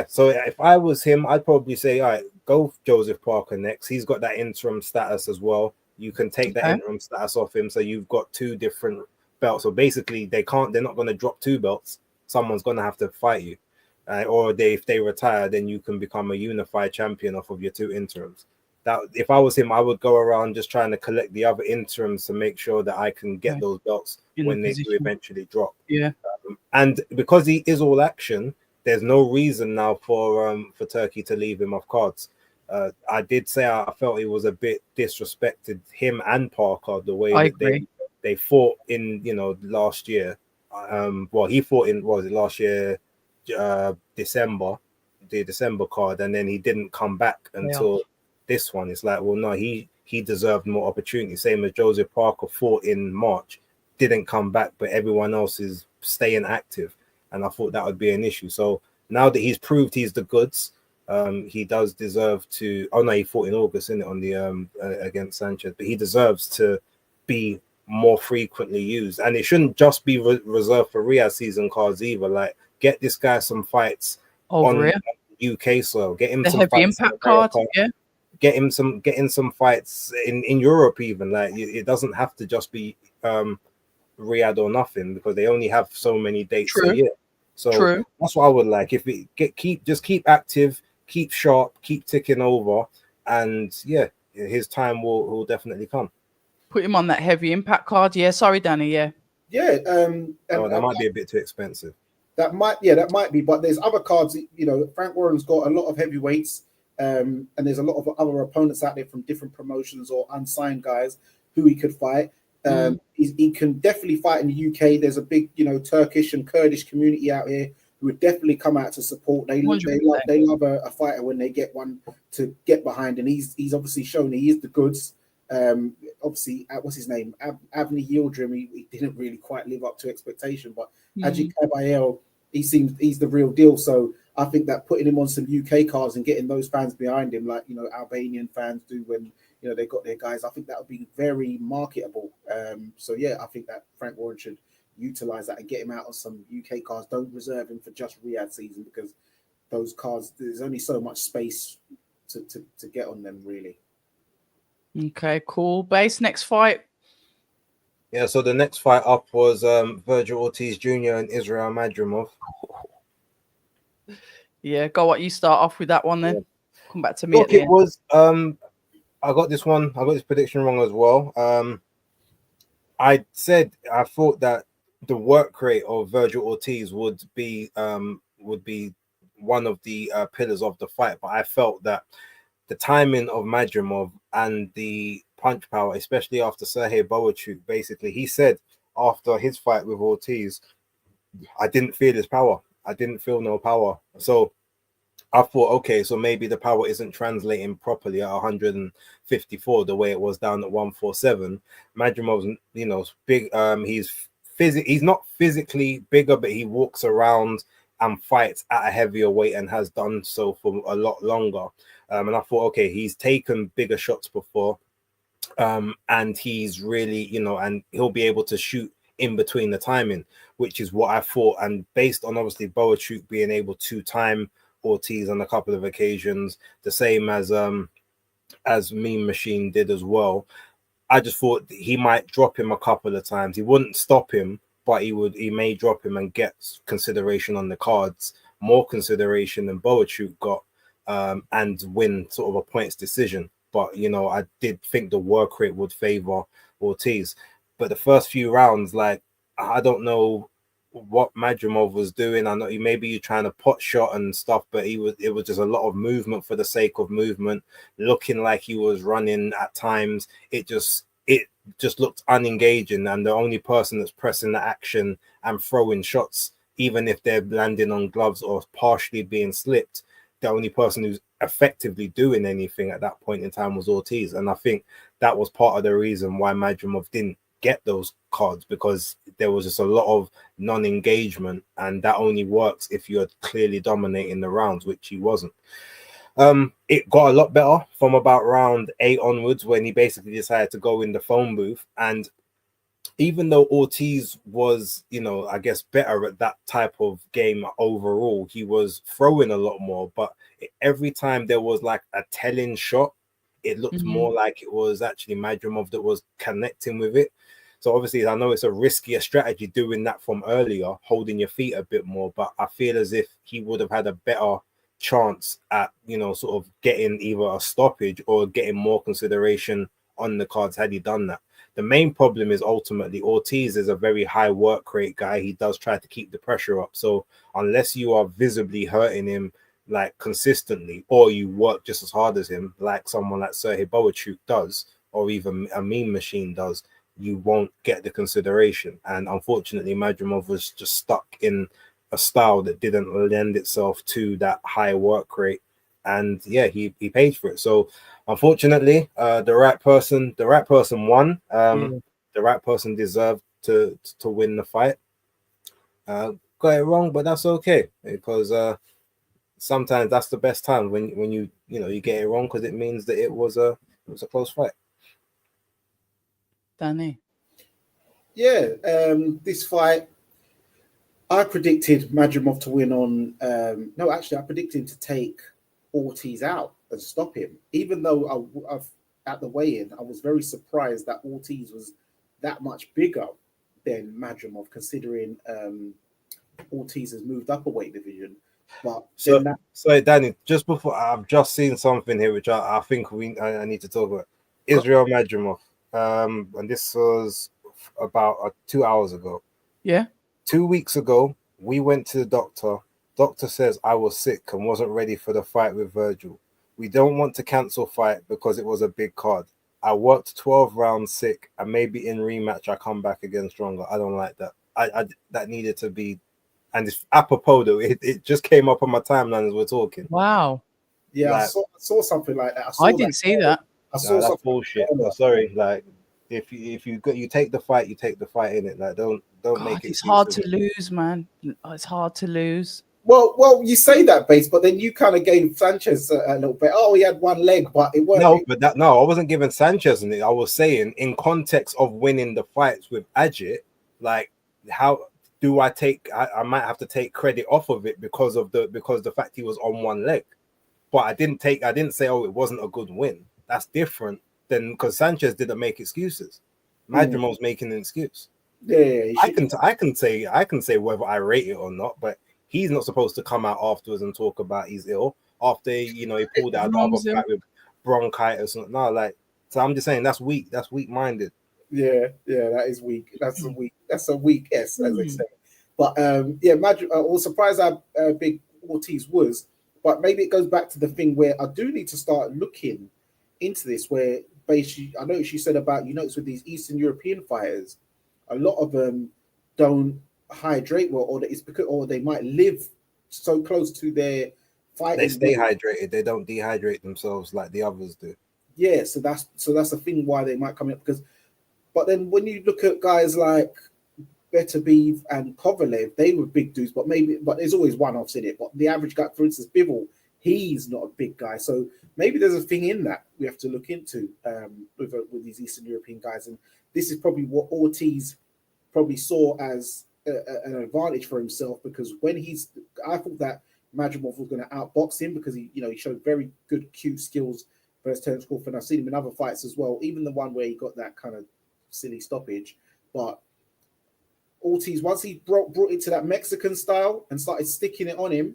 so if I was him, I'd probably say, all right, go Joseph Parker next. He's got that interim status as well. You can take that interim status off him, so you've got 2 different belts. So basically, they're not going to drop 2 belts. Someone's going to have to fight you, or if they retire, then you can become a unified champion off of your 2 interims. That if I was him, I would go around just trying to collect the other interims to make sure that I can get those belts when they do eventually drop. And because he is all action, there's no reason now for Turkey to leave him off cards. I did say I felt he was a bit disrespected, him and Parker, the way they fought in last year. He fought in last year December, the December card, and then he didn't come back until this one. It's like, well, no, he he deserved more opportunity. Same as Joseph Parker fought in March, didn't come back, but everyone else is staying active. And I thought that would be an issue. So now that he's proved he's the goods, he does deserve to. Oh no, he fought in August, isn't it, on the against Sanchez? But he deserves to be more frequently used, and it shouldn't just be reserved for Riyadh season cards either. Like, get this guy some fights over on here. UK soil. Get him The some heavy fights impact card. Yeah. Get him some fights in Europe even. Like, it doesn't have to just be Riyadh or nothing, because they only have so many dates a year. So that's what I would like. If we keep active, keep sharp, keep ticking over, and yeah, his time will definitely come. Put him on that heavy impact card. Yeah, sorry, Danny. Yeah. Yeah. That might be a bit too expensive. That might be. But there's other cards. You know, Frank Warren's got a lot of heavyweights, and there's a lot of other opponents out there from different promotions or unsigned guys who he could fight. He can definitely fight in the UK. There's a big, Turkish and Kurdish community out here who would definitely come out to support. They love a fighter when they get one to get behind, and he's obviously shown he is the goods. Obviously, what's his name? Avni Yildirim, he didn't really quite live up to expectation, but Ajit Kabayel, he's the real deal. So I think that putting him on some UK cards and getting those fans behind him, like Albanian fans do when they got their guys, I think that would be very marketable. So yeah, I think that Frank Warren should utilize that and get him out on some UK cards. Don't reserve him for just Riyadh season, because those cards, there's only so much space to get on them, really. Okay, cool. Base, next fight. Yeah, so the next fight up was Virgil Ortiz Jr. and Israel Madrimov. Yeah, go what you start off with that one then. Yeah. Come back to me. Look, it was I got this prediction wrong as well. I thought that the work rate of Virgil Ortiz would be one of the pillars of the fight, but I felt that the timing of Madrimov and the punch power, especially after Sergey Boachuk, basically, he said after his fight with Ortiz, I didn't feel his power. I didn't feel no power. So I thought, okay, so maybe the power isn't translating properly at 154 the way it was down at 147. Madrimov's, big. He's not physically bigger, but he walks around and fights at a heavier weight and has done so for a lot longer. And I thought, okay, he's taken bigger shots before, and he's really, and he'll be able to shoot in between the timing, which is what I thought. And based on obviously Boachuk being able to time Ortiz on a couple of occasions, the same as Mean Machine did as well, I just thought he might drop him a couple of times. He wouldn't stop him, but he may drop him and get consideration on the cards, more consideration than Boachuk got, and win sort of a points decision. But I did think the work rate would favor Ortiz. But the first few rounds, like, I don't know what Madrimov was doing. I know maybe you're trying to pot shot and stuff, but it was just a lot of movement for the sake of movement, looking like he was running at times. It just looked unengaging, and the only person that's pressing the action and throwing shots, even if they're landing on gloves or partially being slipped, the only person who's effectively doing anything at that point in time was Ortiz. And I think that was part of the reason why Madrimov didn't get those cards, because there was just a lot of non-engagement, and that only works if you're clearly dominating the rounds, which he wasn't. It got a lot better from about round 8 onwards, when he basically decided to go in the phone booth. And even though Ortiz was, I guess better at that type of game overall, he was throwing a lot more. But every time there was like a telling shot, it looked more like it was actually Madrimov that was connecting with it. So obviously, I know it's a riskier strategy doing that from earlier, holding your feet a bit more, but I feel as if he would have had a better chance at, sort of getting either a stoppage or getting more consideration on the cards had he done that. The main problem is ultimately Ortiz is a very high work rate guy. He does try to keep the pressure up. So unless you are visibly hurting him like consistently, or you work just as hard as him, like someone like Sergey Boachuk does, or even a Mean Machine does, you won't get the consideration. And unfortunately, Madrimov was just stuck in a style that didn't lend itself to that high work rate and yeah, he paid for it. So unfortunately, the right person won. The right person deserved to win the fight. Got it wrong, but that's okay, because sometimes that's the best time when you get it wrong, because it means that it was a close fight. Danny. Yeah, this fight, I predicted Madrimov to win on. No, actually, I predicted him to take Ortiz out and stop him. Even though I've at the weigh-in, I was very surprised that Ortiz was that much bigger than Madrimov, considering Ortiz has moved up a weight division. But so Danny, just before, I've just seen something here which I think I need to talk about. Israel Madrimov, and this was about 2 hours ago. Yeah. 2 weeks ago, we went to the doctor. Doctor says I was sick and wasn't ready for the fight with Virgil. We don't want to cancel fight because it was a big card. I worked 12 rounds sick, and maybe in rematch I come back again stronger. I don't like that. I that needed to be, and it's apropos though. It just came up on my timeline as we're talking. Wow. Yeah, Like, I saw something like that. I didn't see that. I saw that's something. bullshit. I'm sorry. Like, if you take the fight, you take the fight in it. Like, don't make it. It's hard to lose, man. It's hard to lose. Well, you say that, Base, but then you kind of gave Sanchez a little bit. Oh, he had one leg, but it weren't. No, I wasn't giving Sanchez in it. I was saying in context of winning the fights with Ajit, like, how do I take? I might have to take credit off of it because the fact he was on one leg. But I didn't say, oh, it wasn't a good win. That's different than, because Sanchez didn't make excuses. Madrimov's making an excuse. Yeah, I can say whether I rate it or not, but he's not supposed to come out afterwards and talk about he's ill after he pulled out the other fight with bronchitis. No, like, so I'm just saying that's weak. That's weak-minded. Yeah, that is weak. That's a weak S, as they say. But yeah, I was surprised how big Ortiz was. But maybe it goes back to the thing where I do need to start looking into this. Where basically, I know she said about, it's with these Eastern European fighters, a lot of them don't hydrate well, or they might live so close to their fighting. They stay hydrated. They don't dehydrate themselves like the others do. Yeah, so that's the thing why they might come up, but then when you look at guys like Beterbiev and Kovalev, they were big dudes, but there's always one-offs in it. But the average guy, for instance, Bivol, he's not a big guy, so maybe there's a thing in that we have to look into with these Eastern European guys, and this is probably what Ortiz probably saw as an advantage for himself, because I thought that Madrimov was going to outbox him, because he showed very good cute skills versus Terence Crawford. I've seen him in other fights as well, even the one where he got that kind of silly stoppage, but Ortiz, once he brought it to that Mexican style and started sticking it on him,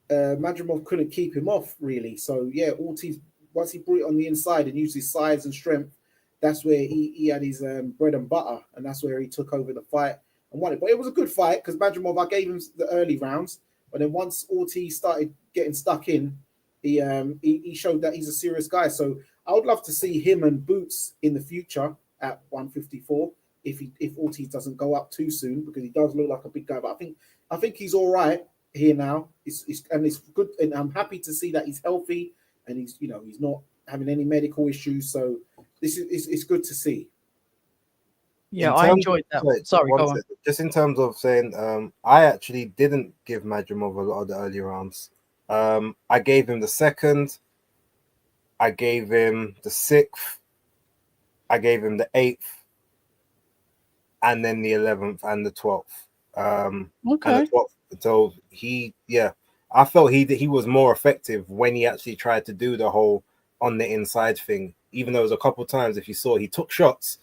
Madrimov couldn't keep him off, really. So, yeah, Ortiz, once he brought it on the inside and used his size and strength, that's where he had his bread and butter, and that's where he took over the fight and won it. But it was a good fight, because Madrimov, I gave him the early rounds, but then once Ortiz started getting stuck in, he showed that he's a serious guy. So I would love to see him and Boots in the future at 154. If Ortiz doesn't go up too soon, because he does look like a big guy, but I think he's all right here now. It's good, and I'm happy to see that he's healthy and he's not having any medical issues. So it's good to see. Yeah, I enjoyed that. Sorry, go on. Just in terms of saying, I actually didn't give Madrimov a lot of the early rounds. I gave him the second, I gave him the 6th, I gave him the 8th, and then the 11th and the 12th. Okay. And the 12th. So I felt he was more effective when he actually tried to do the whole on the inside thing. Even though it was a couple times, if you saw, he took shots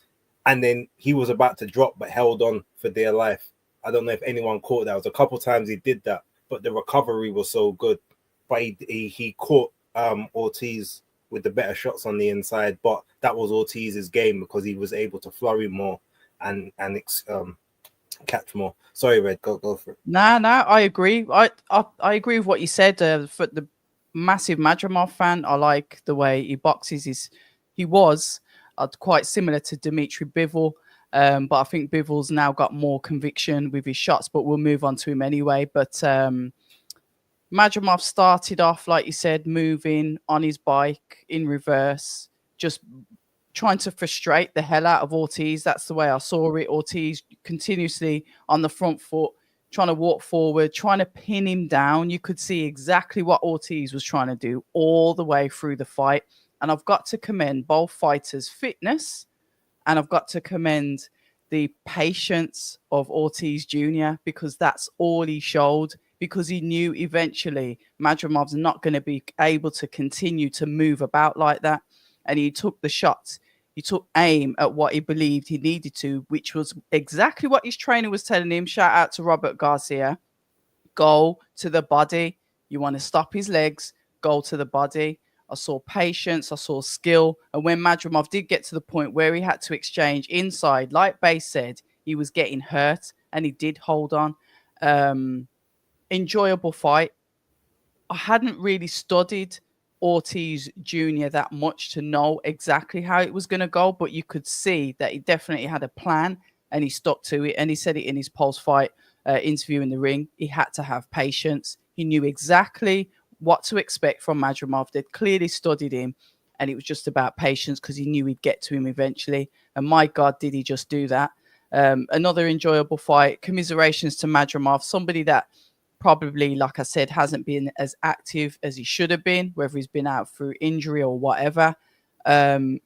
and then he was about to drop but held on for dear life. I don't know if anyone caught that. It was a couple times he did that, but the recovery was so good. But he caught Ortiz with the better shots on the inside, but that was Ortiz's game, because he was able to flurry more and catch more. Sorry, Red, go for it. Nah, I agree. I agree with what you said. For the massive Madrimov fan, I like the way he boxes. He was quite similar to Dmitry Bivol, but I think Bivol's now got more conviction with his shots. But we'll move on to him anyway. But Madrimov started off, like you said, moving on his bike in reverse, just trying to frustrate the hell out of Ortiz. That's the way I saw it. Ortiz continuously on the front foot, trying to walk forward, trying to pin him down. You could see exactly what Ortiz was trying to do all the way through the fight. And I've got to commend both fighters' fitness, and I've got to commend the patience of Ortiz Jr., because that's all he showed, because he knew eventually Madrimov's not going to be able to continue to move about like that. And he took the shots. He took aim at what he believed he needed to, which was exactly what his trainer was telling him. Shout out to Robert Garcia. Go to the body. You want to stop his legs, go to the body. I saw patience, I saw skill. And when Madrimov did get to the point where he had to exchange inside, like Bay said, he was getting hurt and he did hold on. Enjoyable fight. I hadn't really studied Ortiz Jr. that much to know exactly how it was going to go, but you could see that he definitely had a plan and he stuck to it. And he said it in his post-fight interview in the ring. He had to have patience. He knew exactly what to expect from Madrimov. They'd clearly studied him, and it was just about patience because he knew he'd get to him eventually. And my God, did he just do that? Another enjoyable fight. Commiserations to Madrimov, somebody that probably, like I said, hasn't been as active as he should have been, whether he's been out through injury or whatever.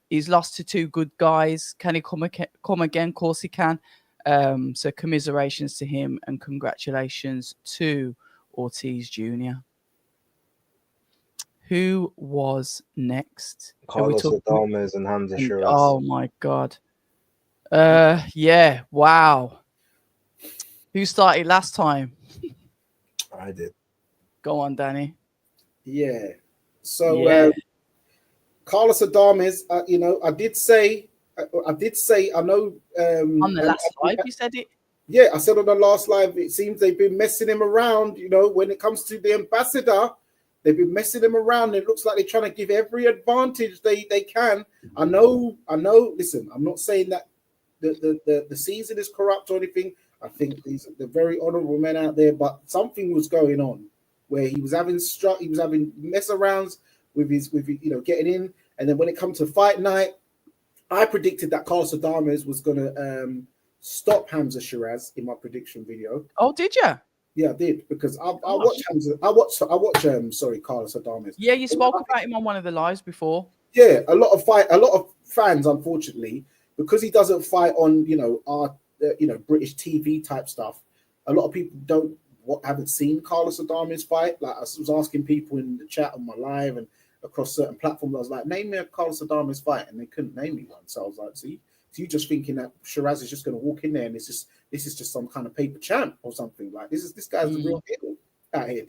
He's lost to two good guys. Can he come again? Of course he can. So commiserations to him and congratulations to Ortiz Jr. Who was next? Carlos Adames and Hamza Shiraz. Oh my God. Yeah, wow. Who started last time? I did. Go on, Danny. Yeah. So Carlos Adames, I did say, I know on the last live, you said it. Yeah, I said on the last live, it seems they've been messing him around. When it comes to the ambassador, they've been messing him around. It looks like they're trying to give every advantage they can. I know. Listen, I'm not saying that the season is corrupt or anything. I think they're very honorable men out there, but something was going on where he was having mess arounds with getting in, and then when it comes to fight night, I predicted that Carlos Adames was gonna stop Hamza Shiraz in my prediction video. Oh, did you? Yeah, I did, because I watched Hamza. I watch Carlos Adames. Yeah, you spoke about him on one of the lives before. Yeah, a lot of fans, unfortunately, because he doesn't fight on our British TV type stuff. A lot of people haven't seen Carlos Adames fight. Like, I was asking people in the chat on my live and across certain platforms, I was like, name me a Carlos Adames fight, and they couldn't name me one. So I was like, so you just thinking that Shiraz is just going to walk in there and this is just some kind of paper champ or something? Like, this guy's the real deal out here.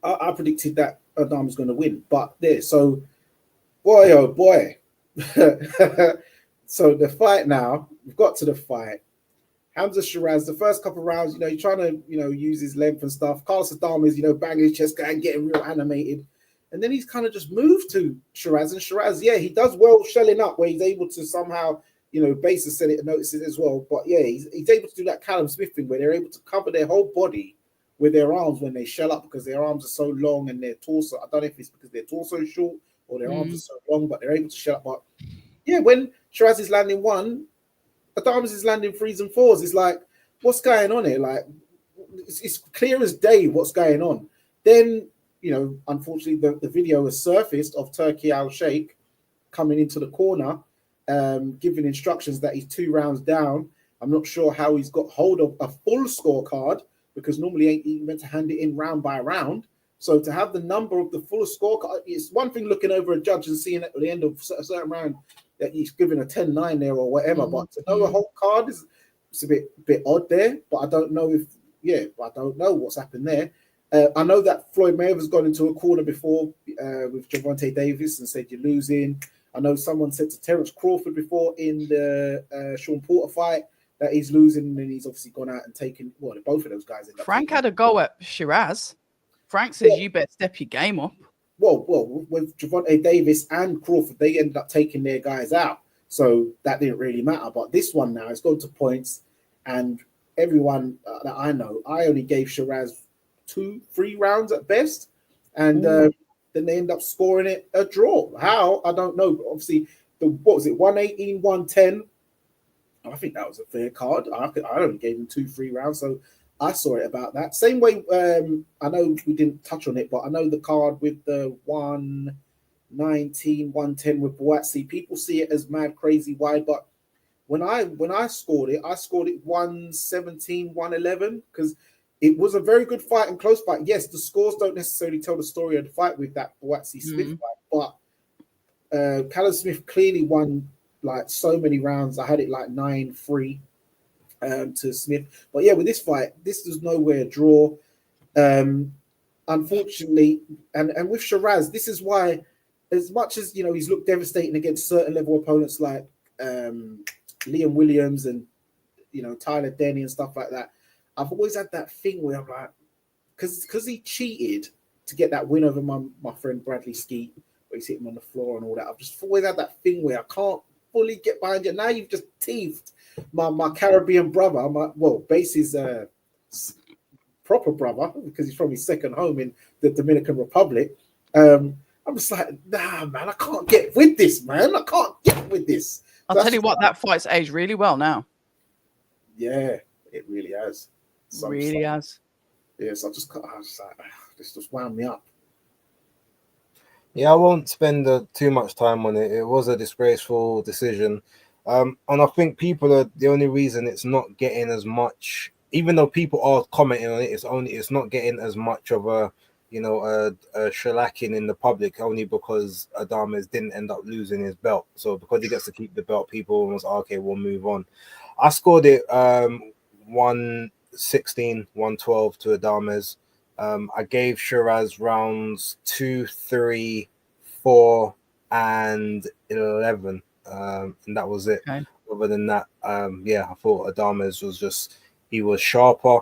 I predicted that Adames was going to win, but boy oh boy. So the fight now, we've got to the fight. Hamza Shiraz, the first couple of rounds, he's trying to, use his length and stuff. Carlos Adames, banging his chest, going, getting real animated. And then he's kind of just moved to Shiraz. And Shiraz, yeah, he does well shelling up where he's able to somehow, Basis said it and noticed it as well. But yeah, he's able to do that Callum Smith thing where they're able to cover their whole body with their arms when they shell up, because their arms are so long and their torso, I don't know if it's because their torso is short or their arms are so long, but they're able to shell up. But yeah, when Shiraz is landing one, Adames is landing threes and fours. It's like, what's going on here? Like, it's clear as day what's going on. Then, unfortunately, the video has surfaced of Turki Al Sheikh coming into the corner, giving instructions that he's 2 rounds down. I'm not sure how he's got hold of a full scorecard, because normally he meant to hand it in round by round. So to have the number of the full scorecard, it's one thing looking over a judge and seeing at the end of a certain round that he's given a 10-9 there or whatever, but to know a whole card it's a bit odd there. But I don't know I don't know what's happened there. I know that Floyd Mayweather's gone into a corner before with Gervonta Davis and said, you're losing. I know someone said to Terence Crawford before in the Sean Porter fight that he's losing, and then he's obviously gone out and taken, both of those guys. Frank had a go at Shiraz. Frank says, you better step your game up. Well, with Gervonta Davis and Crawford, they ended up taking their guys out. So that didn't really matter. But this one now, it's gone to points. And everyone that I know, I only gave Shiraz 2-3 rounds at best, and then they end up scoring it a draw. How? I don't know. But obviously, what was it, 118, 110? I think that was a fair card. I only gave him 2-3 rounds, so I saw it about that. Same way, I know we didn't touch on it, but I know the card with the 119, 110 with Boatsi, people see it as mad crazy wide, but when I scored it, I scored it 117, 111, because it was a very good fight and close fight. Yes, the scores don't necessarily tell the story of the fight with that Boatsi Smith fight, but Callum Smith clearly won like so many rounds. I had it like 9-3 to Smith. But yeah, with this fight, this was nowhere draw. Unfortunately, and with Shiraz, this is why, as much as he's looked devastating against certain level opponents like Liam Williams and Tyler Denny and stuff like that, I've always had that thing where I'm like, because he cheated to get that win over my friend Bradley Skeet, where he's hitting him on the floor and all that. I've just always had that thing where I can't fully get behind you. Now you've just teethed my Caribbean brother, Base's proper brother, because he's from his second home in the Dominican Republic. I'm just like, nah, man, I can't get with this, man. I can't get with this. I'll tell you what, that fight's aged really well now. Yeah, it really has. So really has. Yes, I was just like, this just wound me up. Yeah, I won't spend too much time on it. It was a disgraceful decision. And I think people are the only reason it's not getting as much, even though people are commenting on it, it's not getting as much of a shellacking in the public, only because Adames didn't end up losing his belt. So because he gets to keep the belt, people was okay, we'll move on. I scored it 116, 112 to Adames. I gave Shiraz rounds 2, 3, 4, and 11. And that was it. Okay. Other than that, I thought Adames was sharper,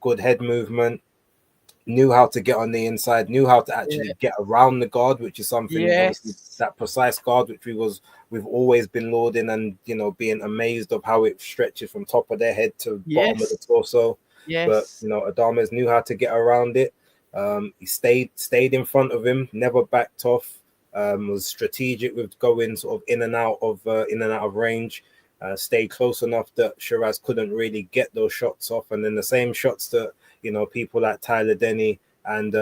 good head movement, knew how to get on the inside, knew how to actually get around the guard, which is something that precise guard, which we've always been lauding and being amazed of how it stretches from top of their head to bottom of the torso. Yes. But Adames knew how to get around it. He stayed in front of him, never backed off. Was strategic with going sort of in and out of range. Stayed close enough that Shiraz couldn't really get those shots off, and then the same shots that people like Tyler Denny and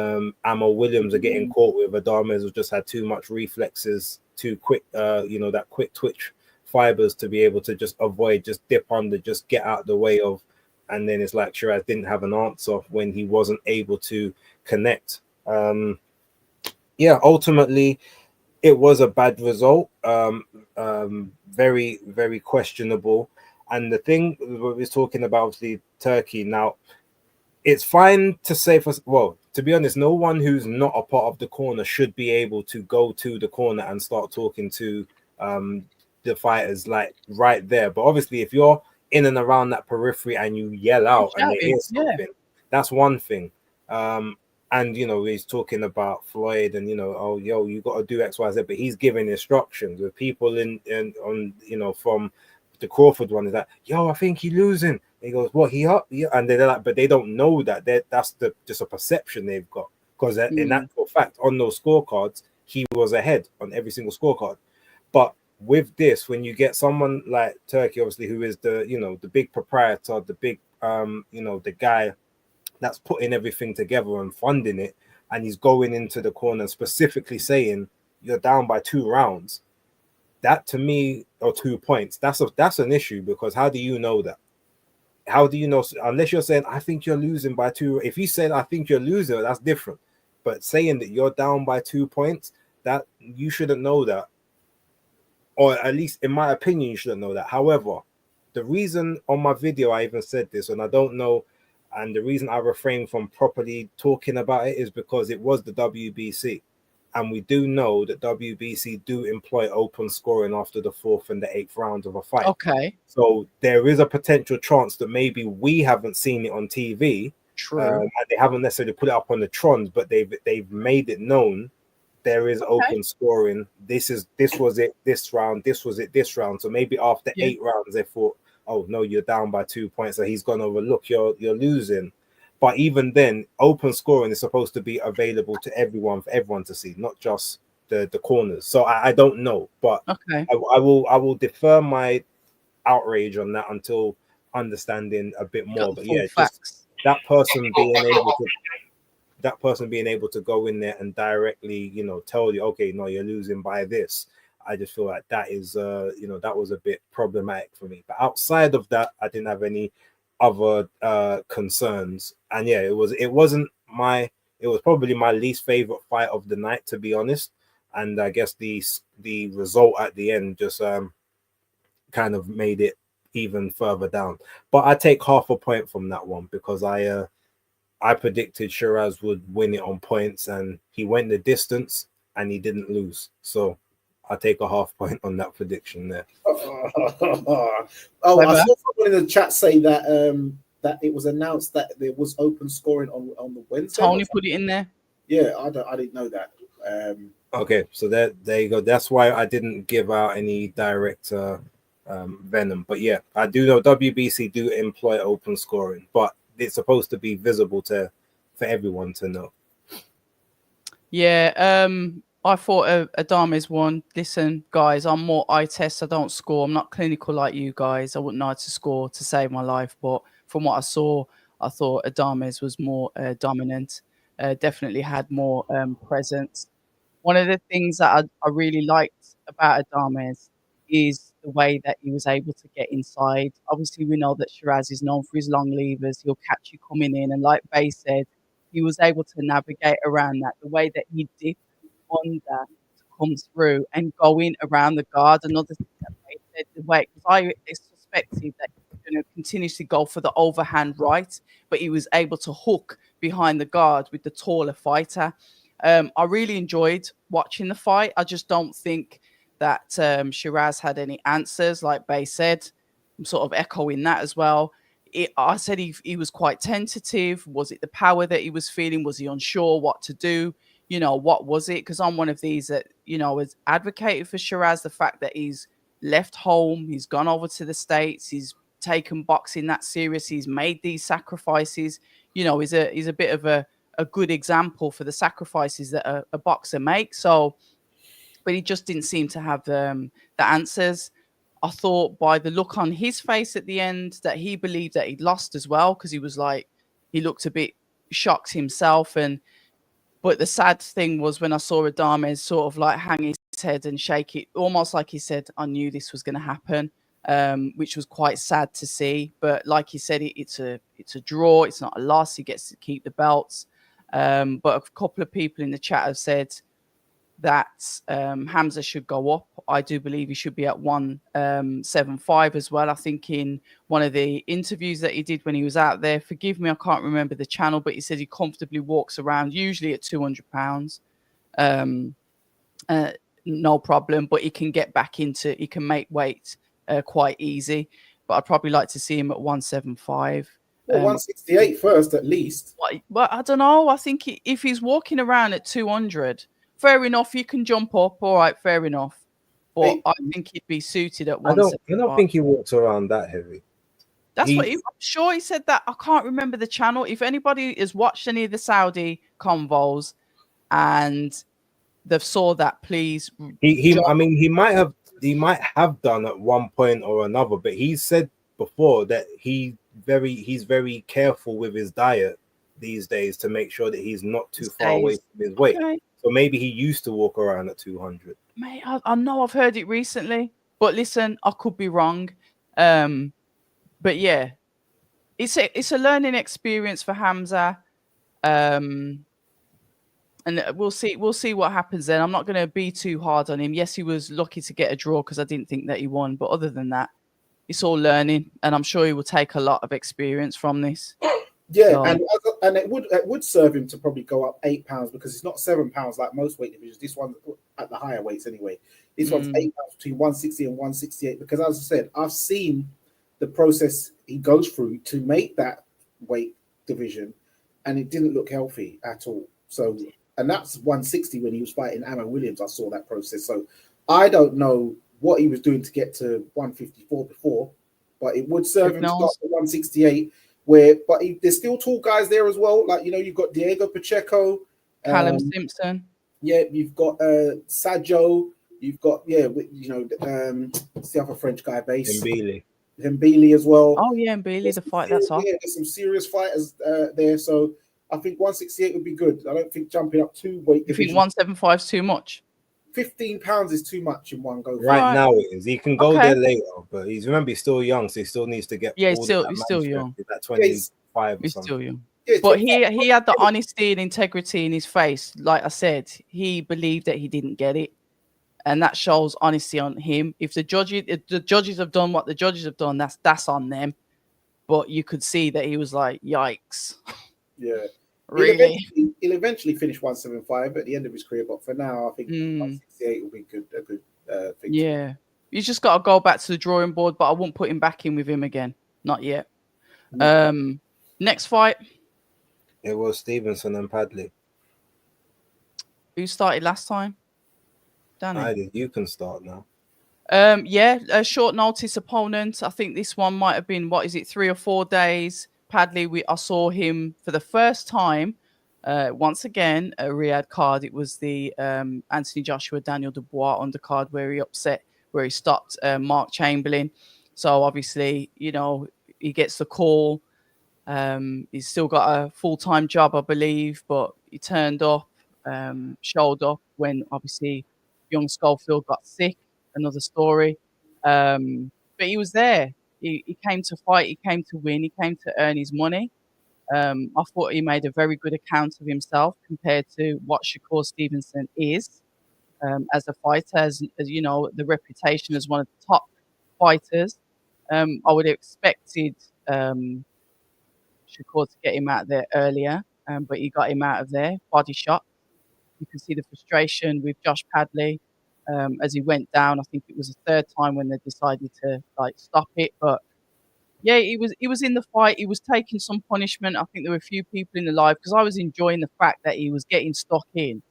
Amo Williams are getting caught with. Adames just had too much reflexes, too quick, that quick twitch fibers to be able to just avoid, just dip under, just get out the way of. And then it's like Shiraz didn't have an answer when he wasn't able to connect. Ultimately, it was a bad result. Very, very questionable. And the thing we was talking about the Turkey now, it's fine to say to be honest, no one who's not a part of the corner should be able to go to the corner and start talking to the fighters like right there. But obviously, if you're in and around that periphery and you yell out and they hear something, that's one thing. And he's talking about Floyd and you got to do X, Y, Z, but he's giving instructions with people from the Crawford one is that, I think he's losing. He goes, what, he up? Yeah. And they're like, but they don't know that. That's just a perception they've got. Because in actual fact, on those scorecards, he was ahead on every single scorecard. But with this, when you get someone like Turkey, obviously, who is the big proprietor, the big, the guy that's putting everything together and funding it, and he's going into the corner specifically saying, you're down by 2 rounds. That to me, or 2 points, that's an issue, because how do you know that? How do you know, unless you're saying, I think you're losing by 2? If you said, I think you're losing, that's different. But saying that you're down by 2 points, that you shouldn't know that. Or at least, in my opinion, you shouldn't know that. However, the reason on my video I even said this, and I don't know, and the reason I refrained from properly talking about it is because it was the WBC. And we do know that WBC do employ open scoring after the 4th and the 8th rounds of a fight. Okay. So there is a potential chance that maybe we haven't seen it on TV. True. And they haven't necessarily put it up on the Trons, but they've made it known there is open scoring. This was it this round. This was it this round. So maybe after 8 rounds, they thought, oh no, you're down by 2 points. So he's gone over. Look, you're losing. But even then, open scoring is supposed to be available to everyone, for everyone to see, not just the corners. So I don't know, but Okay. I will defer my outrage on that until understanding a bit You got more. the But full yeah, just facts. that person being able to go in there and directly, tell you, okay, no, you're losing by this. I just feel like that is, that was a bit problematic for me. But outside of that, I didn't have any other concerns. And yeah, it was probably my least favorite fight of the night, to be honest. And I guess the result at the end just kind of made it even further down. But I take half a point from that one because I predicted Shiraz would win it on points, and he went the distance and he didn't lose. So I'll take a half point on that prediction there. Oh, I Clever. saw someone in the chat say that that it was announced that there was open scoring on the Wednesday. Tony put it in there. Yeah, I didn't know that. Okay, so there you go. That's why I didn't give out any direct venom. But yeah, I do know WBC do employ open scoring, but it's supposed to be visible for everyone to know. Yeah, I thought Adames won. Listen, guys, I'm more eye test. I don't score. I'm not clinical like you guys. I wouldn't know how to score to save my life. But from what I saw, I thought Adames was more dominant. Definitely had more presence. One of the things that I really liked about Adames is the way that he was able to get inside. Obviously, we know that Shiraz is known for his long levers. He'll catch you coming in. And like Bay said, he was able to navigate around that. The way that he dipped under to come through and go in around the guard. Another thing that Bay said, the way, because I suspected that he was going to continuously go for the overhand right, but he was able to hook behind the guard with the taller fighter. I really enjoyed watching the fight. I just don't think that Shiraz had any answers, like Bay said. I'm sort of echoing that as well. I said he was quite tentative. Was it the power that he was feeling? Was he unsure what to do? What was it? Because I'm one of these that, has advocated for Shiraz, the fact that he's left home, he's gone over to the States, he's taken boxing that serious, he's made these sacrifices. He's a bit of a good example for the sacrifices that a boxer makes. So, but he just didn't seem to have the answers. I thought by the look on his face at the end that he believed that he'd lost as well, because he was like, he looked a bit shocked himself. But the sad thing was when I saw Adames sort of like hang his head and shake it, almost like he said, I knew this was going to happen, which was quite sad to see. But like he said, it's a draw. It's not a loss. He gets to keep the belts. But a couple of people in the chat have said that Hamza should go up. I do believe he should be at 175 as well. I think in one of the interviews that he did when he was out there, forgive me, I can't remember the channel, but he said he comfortably walks around usually at 200 pounds. No problem, but he can get back into, he can make weight quite easy. But I'd probably like to see him at 175. Well, 168 first, at least. But I don't know. I think if he's walking around at 200, fair enough. You can jump up. All right, fair enough. But I think he'd be suited at 175. I don't think he walks around that heavy. That's what I'm sure he said that. I can't remember the channel. If anybody has watched any of the Saudi convos and they've saw that, please. I mean, he might have done at one point or another, but he said before that he's very careful with his diet these days to make sure that he's not too far away from his weight. Okay. So maybe he used to walk around at 200. Mate, I know I've heard it recently, but listen, I could be wrong. But yeah, it's a learning experience for Hamza. And we'll see what happens then. I'm not going to be too hard on him. Yes, he was lucky to get a draw because I didn't think that he won. But other than that, it's all learning, and I'm sure he will take a lot of experience from this. Yeah, so. and it would serve him to probably go up £8 because it's not £7 like most weight divisions. This one at the higher weights anyway. This one's £8 between 160 and 168 because, as I said, I've seen the process he goes through to make that weight division, and it didn't look healthy at all. So, and that's 160 when he was fighting Amon Williams. I saw that process. So, I don't know what he was doing to get to 154 before, but it would serve him to start at 168. There's still tall guys there as well. Like, you've got Diego Pacheco, Callum Simpson. Yeah, you've got Sajo. You've got what's the other French guy base? Mbili as well. Oh yeah, Mbili, the fight that's off. Yeah, there's some serious fighters there. So I think 168 would be good. I don't think jumping up 2 weight You think divisions. 175 is too much? £15 is too much in one go. Right now it is. He can go there later, but he's still young, so he still needs to get. Yeah, he's still young. He's at 25. He's still young. Yeah, but he had the honesty and integrity in his face. Like I said, he believed that he didn't get it, and that shows honesty on him. If the judges have done what the judges have done, that's on them. But you could see that he was like, "Yikes!" Yeah, really. He'll eventually finish 175 at the end of his career, but for now, I think 168 will be a good thing. Yeah, you just got to go back to the drawing board. But I won't put him back in with him again. Not yet. No. Next fight. It was Stevenson and Padley. Who started last time? Danny. I did. You can start now. Yeah, a short notice opponent. I think this one might have been 3 or 4 days. Padley, I saw him for the first time. Once again, a RIYADH card. It was the Anthony Joshua, Daniel Dubois undercard where he stopped Mark Chamberlain. So obviously, he gets the call. He's still got a full-time job, I believe, but he turned up, showed up when obviously young Schofield got sick. Another story. But he was there. He came to fight. He came to win. He came to earn his money. I thought he made a very good account of himself compared to what Shakur Stevenson is as a fighter, as the reputation as one of the top fighters. I would have expected Shakur to get him out there earlier, but he got him out of there. Body shot. You can see the frustration with Josh Padley as he went down. I think it was the third time when they decided to stop it. But yeah, he was in the fight. He was taking some punishment. I think there were a few people in the live because I was enjoying the fact that he was getting stuck in.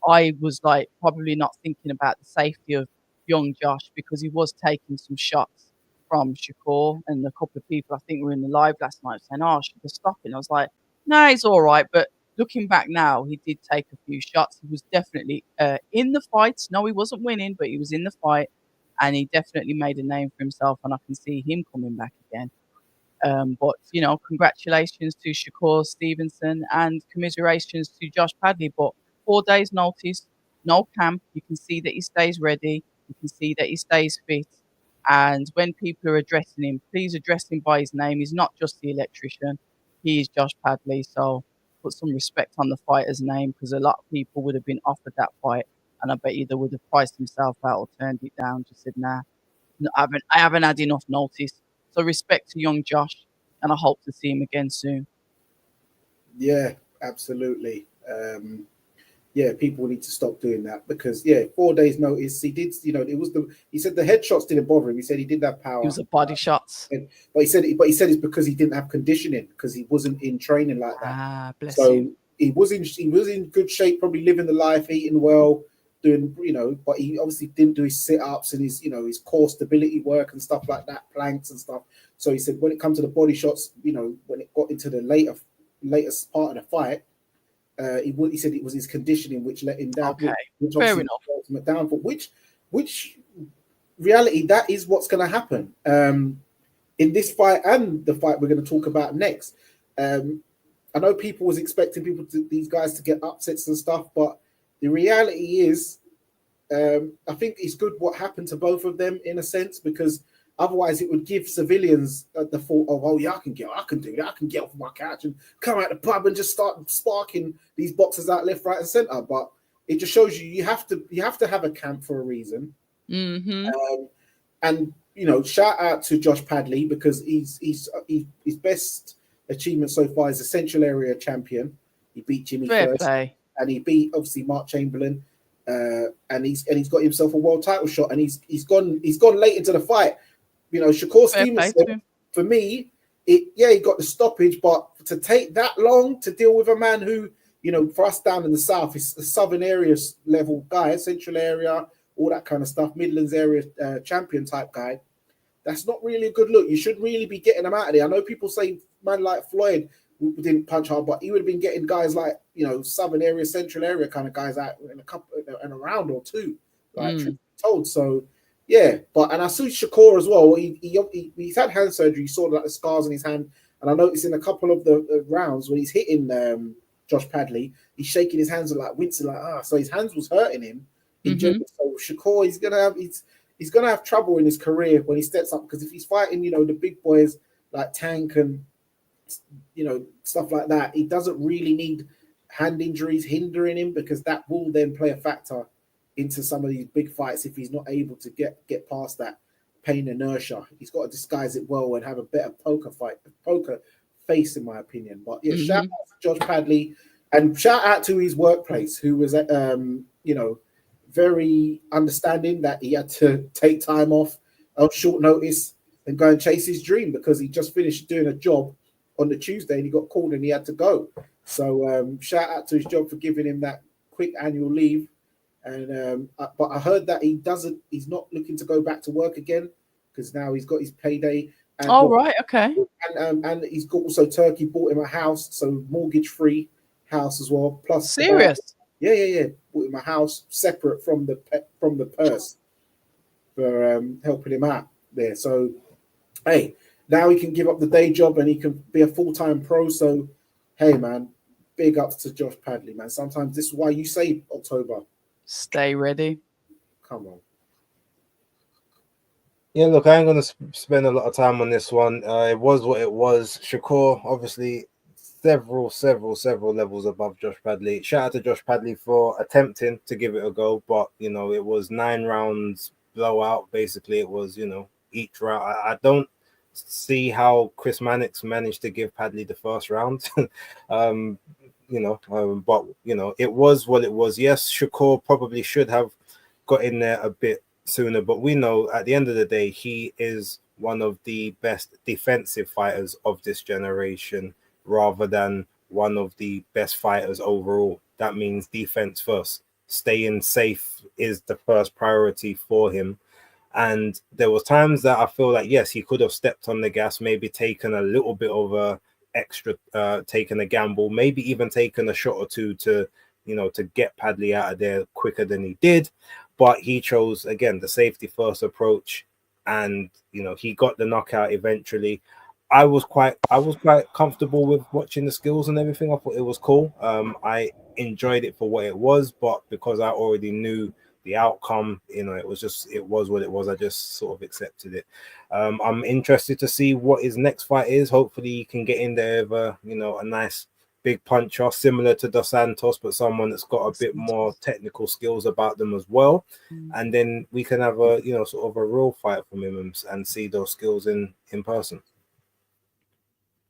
I was probably not thinking about the safety of young Josh because he was taking some shots from Shakur, and a couple of people I think were in the live last night saying, "Oh, I should have stopped him." I was like, "No, he's all right." But looking back now, he did take a few shots. He was definitely in the fight. No, he wasn't winning, but he was in the fight, and he definitely made a name for himself. And I can see him coming back again. But congratulations to Shakur Stevenson and commiserations to Josh Padley. But 4 days notice, no camp. You can see that he stays ready. You can see that he stays fit. And when people are addressing him, please address him by his name. He's not just the electrician. He is Josh Padley. So put some respect on the fighter's name because a lot of people would have been offered that fight. And I bet you they would have priced himself out or turned it down. Just said, nah, I haven't had enough notice. So respect to young Josh. And I hope to see him again soon. Yeah, absolutely. People need to stop doing that because 4 days notice. He did, he said the headshots didn't bother him. He said he did have power. He was a body shots. But he said it's because he didn't have conditioning because he wasn't in training like that. Bless him. He was in good shape, probably living the life, eating well, doing, but he obviously didn't do his sit-ups and his, his core stability work and stuff like that, planks and stuff. So he said when it comes to the body shots, when it got into the latest part of the fight, he said it was his conditioning which let him down. Okay, which fair enough. Ultimate downfall. Which reality that is what's going to happen in this fight and the fight we're going to talk about next. I know people was expecting these guys to get upsets and stuff, but the reality is, I think it's good what happened to both of them in a sense because otherwise it would give civilians the thought of, oh yeah, I can do that. I can get off my couch and come out the pub and just start sparking these boxers out left, right, and center. But it just shows you have to have a camp for a reason. Mm-hmm. And shout out to Josh Padley because his best achievement so far is a Central Area champion. He beat Jimmy first, and he beat obviously Mark Chamberlain, and he's got himself a world title shot, and he's gone late into the fight. Shakur Stevenson, for me, he got the stoppage, but to take that long to deal with a man who, for us down in the south, is a southern area level guy, Central area, all that kind of stuff, Midlands area champion type guy. That's not really a good look. You should really be getting him out of there. I know people say, man like Floyd didn't punch hard, but he would have been getting guys like, you know, southern area, central area kind of guys out in a round or two, like truth be told. So yeah, and I see Shakur as well. He's had hand surgery. You saw like the scars on his hand, and I noticed in a couple of the rounds when he's hitting Josh Padley, he's shaking his hands and like wincing, like so his hands was hurting him in general. So Shakur, he's gonna have trouble in his career when he steps up, because if he's fighting, you know, the big boys like Tank and, you know, stuff like that, he doesn't really need hand injuries hindering him, because that will then play a factor into some of these big fights if he's not able to get past that pain inertia. He's got to disguise it well and have a better poker face, in my opinion. But yeah, shout out to Josh Padley, and shout out to his workplace, who was you know, very understanding that he had to take time off on short notice and go and chase his dream, because he just finished doing a job on the Tuesday and he got called and he had to go. So shout out to his job for giving him that quick annual leave. And but I heard that he's not looking to go back to work again, because now he's got his payday. And right, okay. And he's got also Turkey bought him a house, so mortgage-free house as well. Plus, serious. Yeah. Bought him a house separate from the purse for helping him out there. So, hey, now he can give up the day job and he can be a full-time pro. So, hey, man, big ups to Josh Padley, man. Sometimes this is why you say October. Stay ready. Come on. Yeah, look, I ain't going to spend a lot of time on this one. It was what it was. Shakur, obviously, several levels above Josh Padley. Shout out to Josh Padley for attempting to give it a go, but, you know, it was 9 rounds blowout. Basically, it was, you know, each round. I don't see how Chris Mannix managed to give Padley the first round. But, you know, it was what it was. Yes, Shakur probably should have got in there a bit sooner, but we know at the end of the day, he is one of the best defensive fighters of this generation rather than one of the best fighters overall. That means defense first. Staying safe is the first priority for him. And there was times that I feel like, yes, he could have stepped on the gas, maybe taken a little bit of a extra, taken a gamble, maybe even taken a shot or two to, you know, to get Padley out of there quicker than he did. But he chose, again, the safety first approach, and, you know, he got the knockout eventually. I was quite comfortable with watching the skills and everything. I thought it was cool. I enjoyed it for what it was, but because I already knew the outcome, you know, it was what it was. I just sort of accepted it. I'm interested to see what his next fight is. Hopefully he can get in there with a nice big puncher similar to Dos Santos, but someone that's got a bit more technical skills about them as well. And then we can have a, you know, sort of a real fight from him and see those skills in person.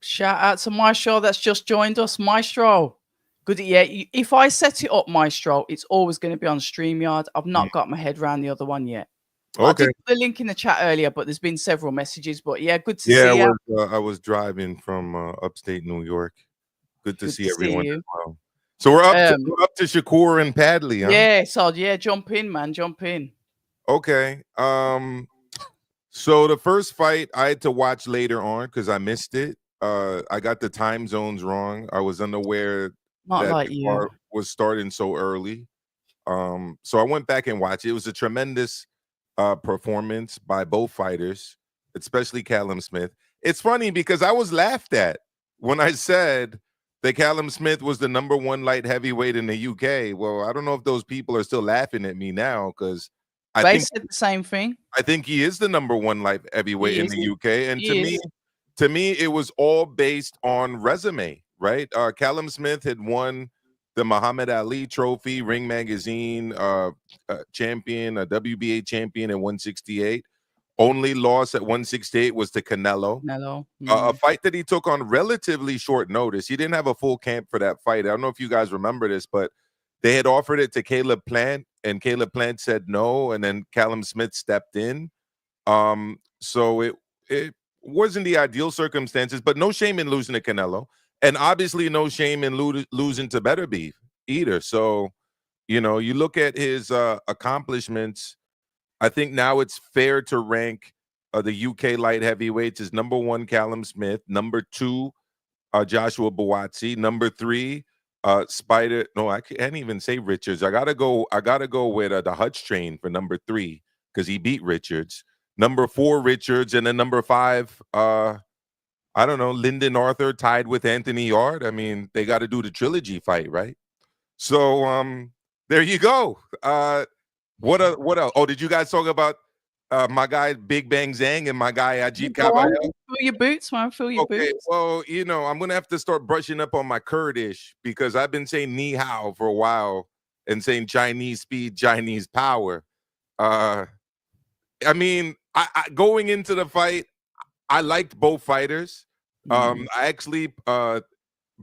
Shout out to Maestro that's just joined us. Maestro, good. Yeah, if I set it up, Maestro, it's always going to be on StreamYard. I've not got my head around the other one yet. Okay. I did put the link in the chat earlier, but there's been several messages. But yeah, good to see you. I was driving from upstate New York. Good to see everyone as well. So we're up to Shakur and Padley, huh? Yeah, so yeah, jump in, man, jump in. Okay. So the first fight I had to watch later on because I missed it. I got the time zones wrong. I was unaware that the car was starting so early. So I went back and watched it. It was a tremendous performance by both fighters, especially Callum Smith. It's funny because I was laughed at when I said that Callum Smith was the #1 light heavyweight in the UK. Well, I don't know if those people are still laughing at me now because They said the same thing. I think he is the #1 light heavyweight in the UK. And to me, it was all based on resume, right? Callum Smith had won the Muhammad Ali Trophy, Ring Magazine champion, a WBA champion at 168. Only loss at 168 was to Canelo. A fight that he took on relatively short notice. He didn't have a full camp for that fight. I don't know if you guys remember this, but they had offered it to Caleb Plant, and Caleb Plant said no, and then Callum Smith stepped in. So it wasn't the ideal circumstances, but no shame in losing to Canelo, and obviously no shame in losing to Better Beef either. So, you know, you look at his accomplishments. I think now it's fair to rank the UK light heavyweights as #1 Callum Smith, #2 Joshua Buatsi. Number 3, Spider. No, I can't even say Richards. I gotta go with the Hutch train for number 3 because he beat Richards. Number 4, Richards, and then number 5, I don't know, Lyndon Arthur tied with Anthony Yard. I mean, they got to do the trilogy fight, right? So there you go. What else? Oh, did you guys talk about my guy Big Bang Zhang and my guy Ajit Kabayel? Fill your boots, man. Fill your boots. Well, I'm gonna have to start brushing up on my Kurdish because I've been saying ni hao for a while and saying Chinese speed, Chinese power. I mean, I going into the fight, I liked both fighters. I actually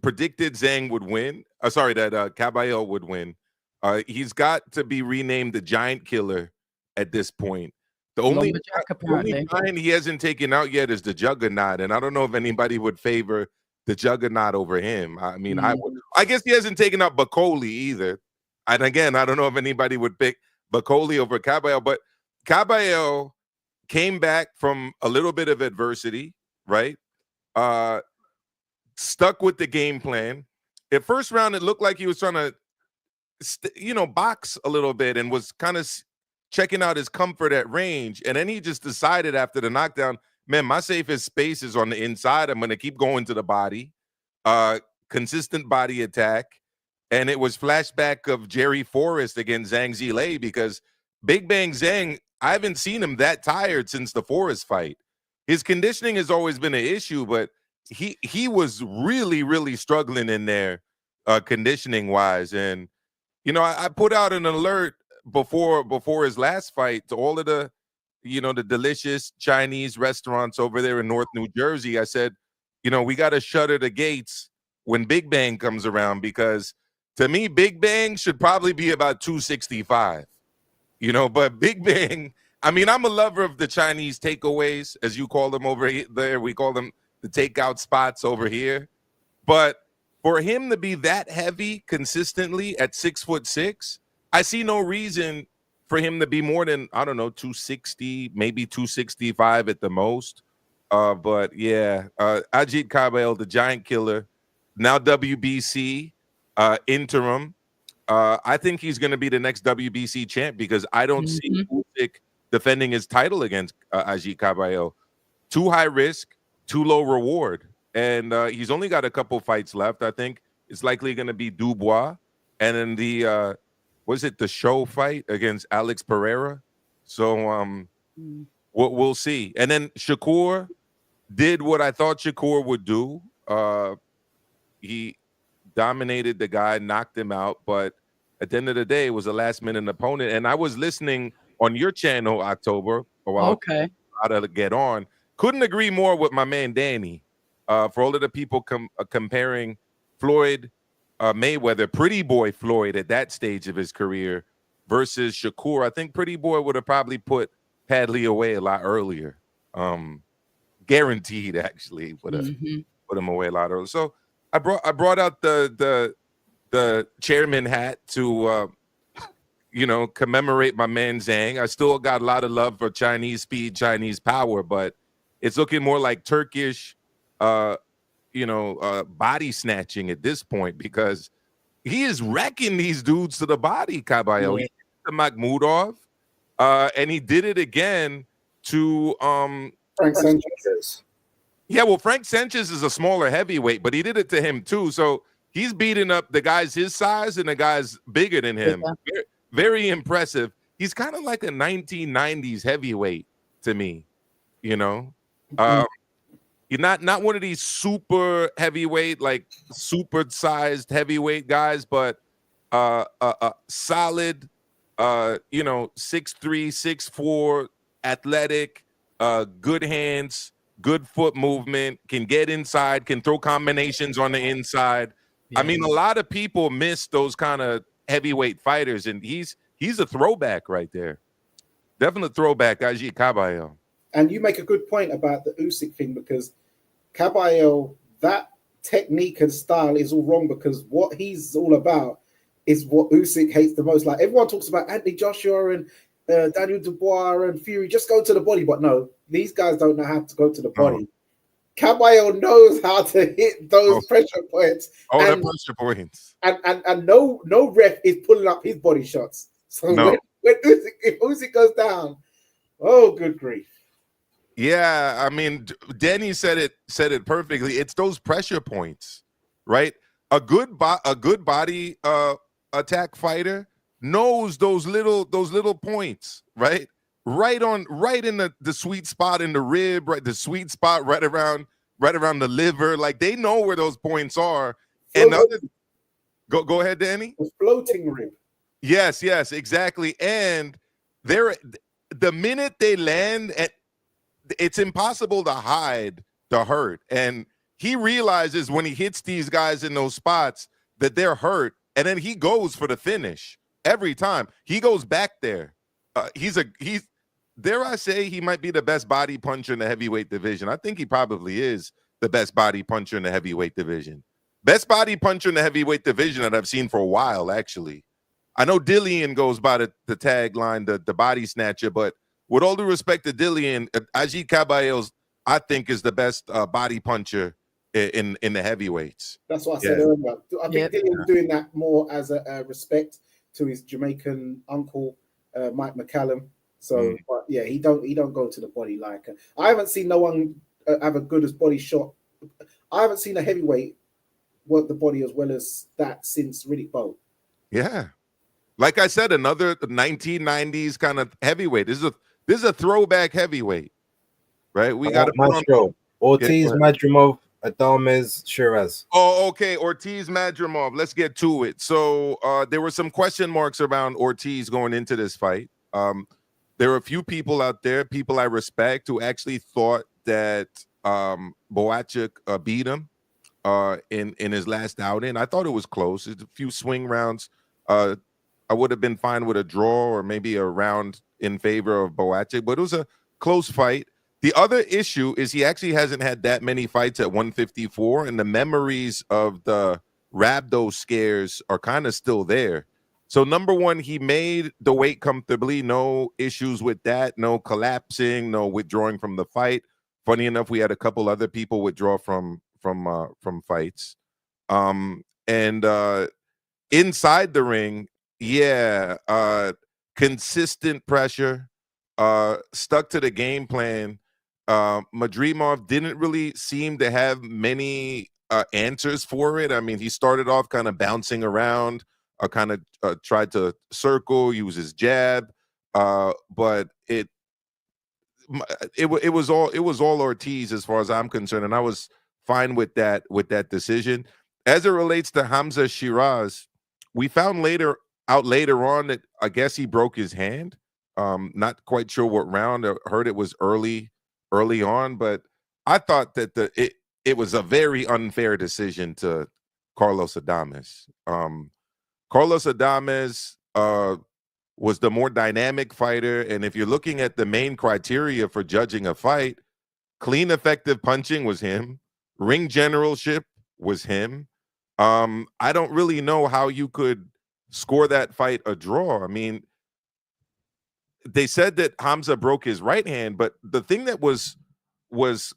predicted Zhang would win. Sorry, that Kabayel would win. He's got to be renamed the Giant Killer at this point. The only giant he hasn't taken out yet is the Juggernaut, and I don't know if anybody would favor the Juggernaut over him. I mean, I would. I guess he hasn't taken out Bakoli either. And again, I don't know if anybody would pick Bakoli over Kabayel, but Kabayel came back from a little bit of adversity, right? Stuck with the game plan. At first round, it looked like he was trying to, box a little bit and was kind of checking out his comfort at range. And then he just decided after the knockdown, man, my safest space is on the inside. I'm going to keep going to the body. Consistent body attack. And it was flashback of Jerry Forrest against Zhang Zhilei because Big Bang Zhang, I haven't seen him that tired since the Forrest fight. His conditioning has always been an issue, but he was really, really struggling in there conditioning-wise. And, I put out an alert before his last fight to all of the delicious Chinese restaurants over there in North New Jersey. I said, we got to shutter the gates when Big Bang comes around because to me, Big Bang should probably be about 265, but Big Bang, I mean, I'm a lover of the Chinese takeaways, as you call them over there. We call them the takeout spots over here. But for him to be that heavy consistently at 6'6", I see no reason for him to be more than, I don't know, 260, maybe 265 at the most. But yeah, Ajit Kabayel, the Giant Killer, now WBC interim. I think he's going to be the next WBC champ because I don't see Usyk defending his title against Ajit Kabayel. Too high risk, too low reward. And he's only got a couple fights left. I think it's likely going to be Dubois. And then the, the show fight against Alex Pereira. So we'll see. And then Shakur did what I thought Shakur would do. He dominated the guy, knocked him out. But at the end of the day, it was a last-minute opponent. And I was listening on your channel, October. Okay. How to get on. Couldn't agree more with my man Danny. For all of the people comparing Floyd Mayweather, Pretty Boy Floyd at that stage of his career versus Shakur, I think Pretty Boy would have probably put Padley away a lot earlier. Guaranteed, actually, would have put him away a lot earlier. So I brought out the chairman hat to commemorate my man Zhang. I still got a lot of love for Chinese speed, Chinese power, but it's looking more like Turkish body snatching at this point because he is wrecking these dudes to the body, Kabayel. He hit the Makhmudov, and he did it again to Frank Sanchez. Yeah, well, Frank Sanchez is a smaller heavyweight, but he did it to him too. So he's beating up the guys his size and the guys bigger than him. Yeah. Very impressive. He's kind of like a 1990s heavyweight to me, You're not one of these super heavyweight, like super sized heavyweight guys, but solid, 6'3", 6'4", athletic, good hands, good foot movement, can get inside, can throw combinations on the inside. Yeah. I mean, a lot of people miss those kind of heavyweight fighters, and he's a throwback right there. Definitely throwback, Ajit Kabayel. And you make a good point about the Usyk thing because Kabayel, that technique and style is all wrong because what he's all about is what Usyk hates the most. Like everyone talks about Anthony Joshua and Daniel Dubois and Fury, just go to the body. But no, these guys don't know how to go to the body. Caballero knows how to hit those pressure points. Oh, the pressure points. And no ref is pulling up his body shots. So no. if Usyk goes down, oh good grief. Yeah, I mean, Danny said it perfectly. It's those pressure points, right? A good body attack fighter knows those little points, right? Right in the sweet spot in the rib, right? The sweet spot right around the liver. Like they know where those points are. And go ahead, Danny. The floating rib. Yes, exactly. And the minute they land at, it's impossible to hide the hurt. And he realizes when he hits these guys in those spots that they're hurt. And then he goes for the finish every time. He goes back there. He's dare I say he might be the best body puncher in the heavyweight division. I think he probably is the best body puncher in the heavyweight division. Best body puncher in the heavyweight division that I've seen for a while, actually. I know Dillian goes by the tagline, the body snatcher, but with all due respect to Dillian, Ajit Caballeros, I think, is the best body puncher in the heavyweights. That's what I said earlier. I think Dillian's doing that more as a respect to his Jamaican uncle, Mike McCallum. So, but yeah, he don't go to the body like. I haven't seen no one have a good as body shot. I haven't seen a heavyweight work the body as well as that since Riddick Bowe. Yeah, like I said, another 1990s kind of heavyweight. This is a throwback heavyweight, right? We got to put on Ortiz, Madrimov, Adames, Shiraz. Oh, okay. Ortiz, Madrimov. Let's get to it. So there were some question marks around Ortiz going into this fight. There were a few people out there, people I respect, who actually thought that Boachuk beat him in his last outing. I thought it was close. It's a few swing rounds. I would have been fine with a draw or maybe a round in favor of Boachuk, but it was a close fight. The other issue is he actually hasn't had that many fights at 154, and the memories of the Rabdo scares are kind of still there. So number one, he made the weight comfortably. No issues with that. No collapsing. No withdrawing from the fight. Funny enough, we had a couple other people withdraw from fights. And inside the ring, consistent pressure. Stuck to the game plan. Madrimov didn't really seem to have many answers for it. I mean, he started off kind of bouncing around. Kind of tried to circle, use his jab, but it was all Ortiz as far as I'm concerned, and I was fine with that decision. As it relates to Hamza Shiraz, we found later on that I guess he broke his hand. Not quite sure what round. I heard it was early on, but I thought that it was a very unfair decision to Carlos Adames. Carlos Adames was the more dynamic fighter, and if you're looking at the main criteria for judging a fight, clean, effective punching was him. Ring generalship was him. I don't really know how you could score that fight a draw. I mean, they said that Hamza broke his right hand, but the thing that was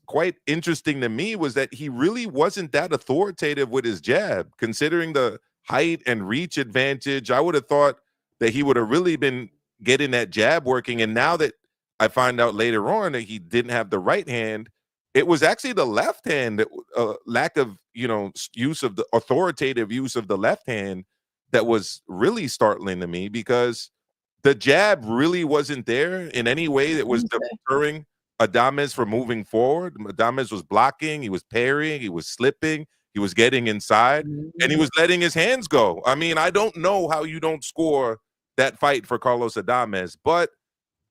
quite interesting to me was that he really wasn't that authoritative with his jab, considering the height and reach advantage. I would have thought that he would have really been getting that jab working. And now that I find out later on that he didn't have the right hand, it was actually the left hand that lack of, use of the authoritative use of the left hand that was really startling to me, because the jab really wasn't there in any way that was deterring Adames from moving forward. Adames was blocking, he was parrying, he was slipping, he was getting inside, and he was letting his hands go. I mean, I don't know how you don't score that fight for Carlos Adames, but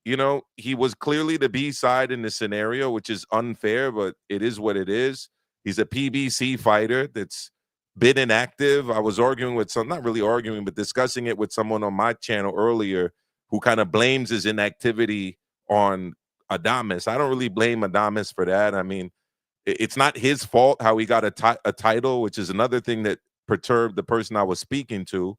he was clearly the B side in this scenario, which is unfair, but it is what it is. He's a PBC fighter that's been inactive. I was arguing with not really arguing, but discussing it with someone on my channel earlier who kind of blames his inactivity on Adames. I don't really blame Adames for that. I mean, it's not his fault how he got a title, which is another thing that perturbed the person I was speaking to.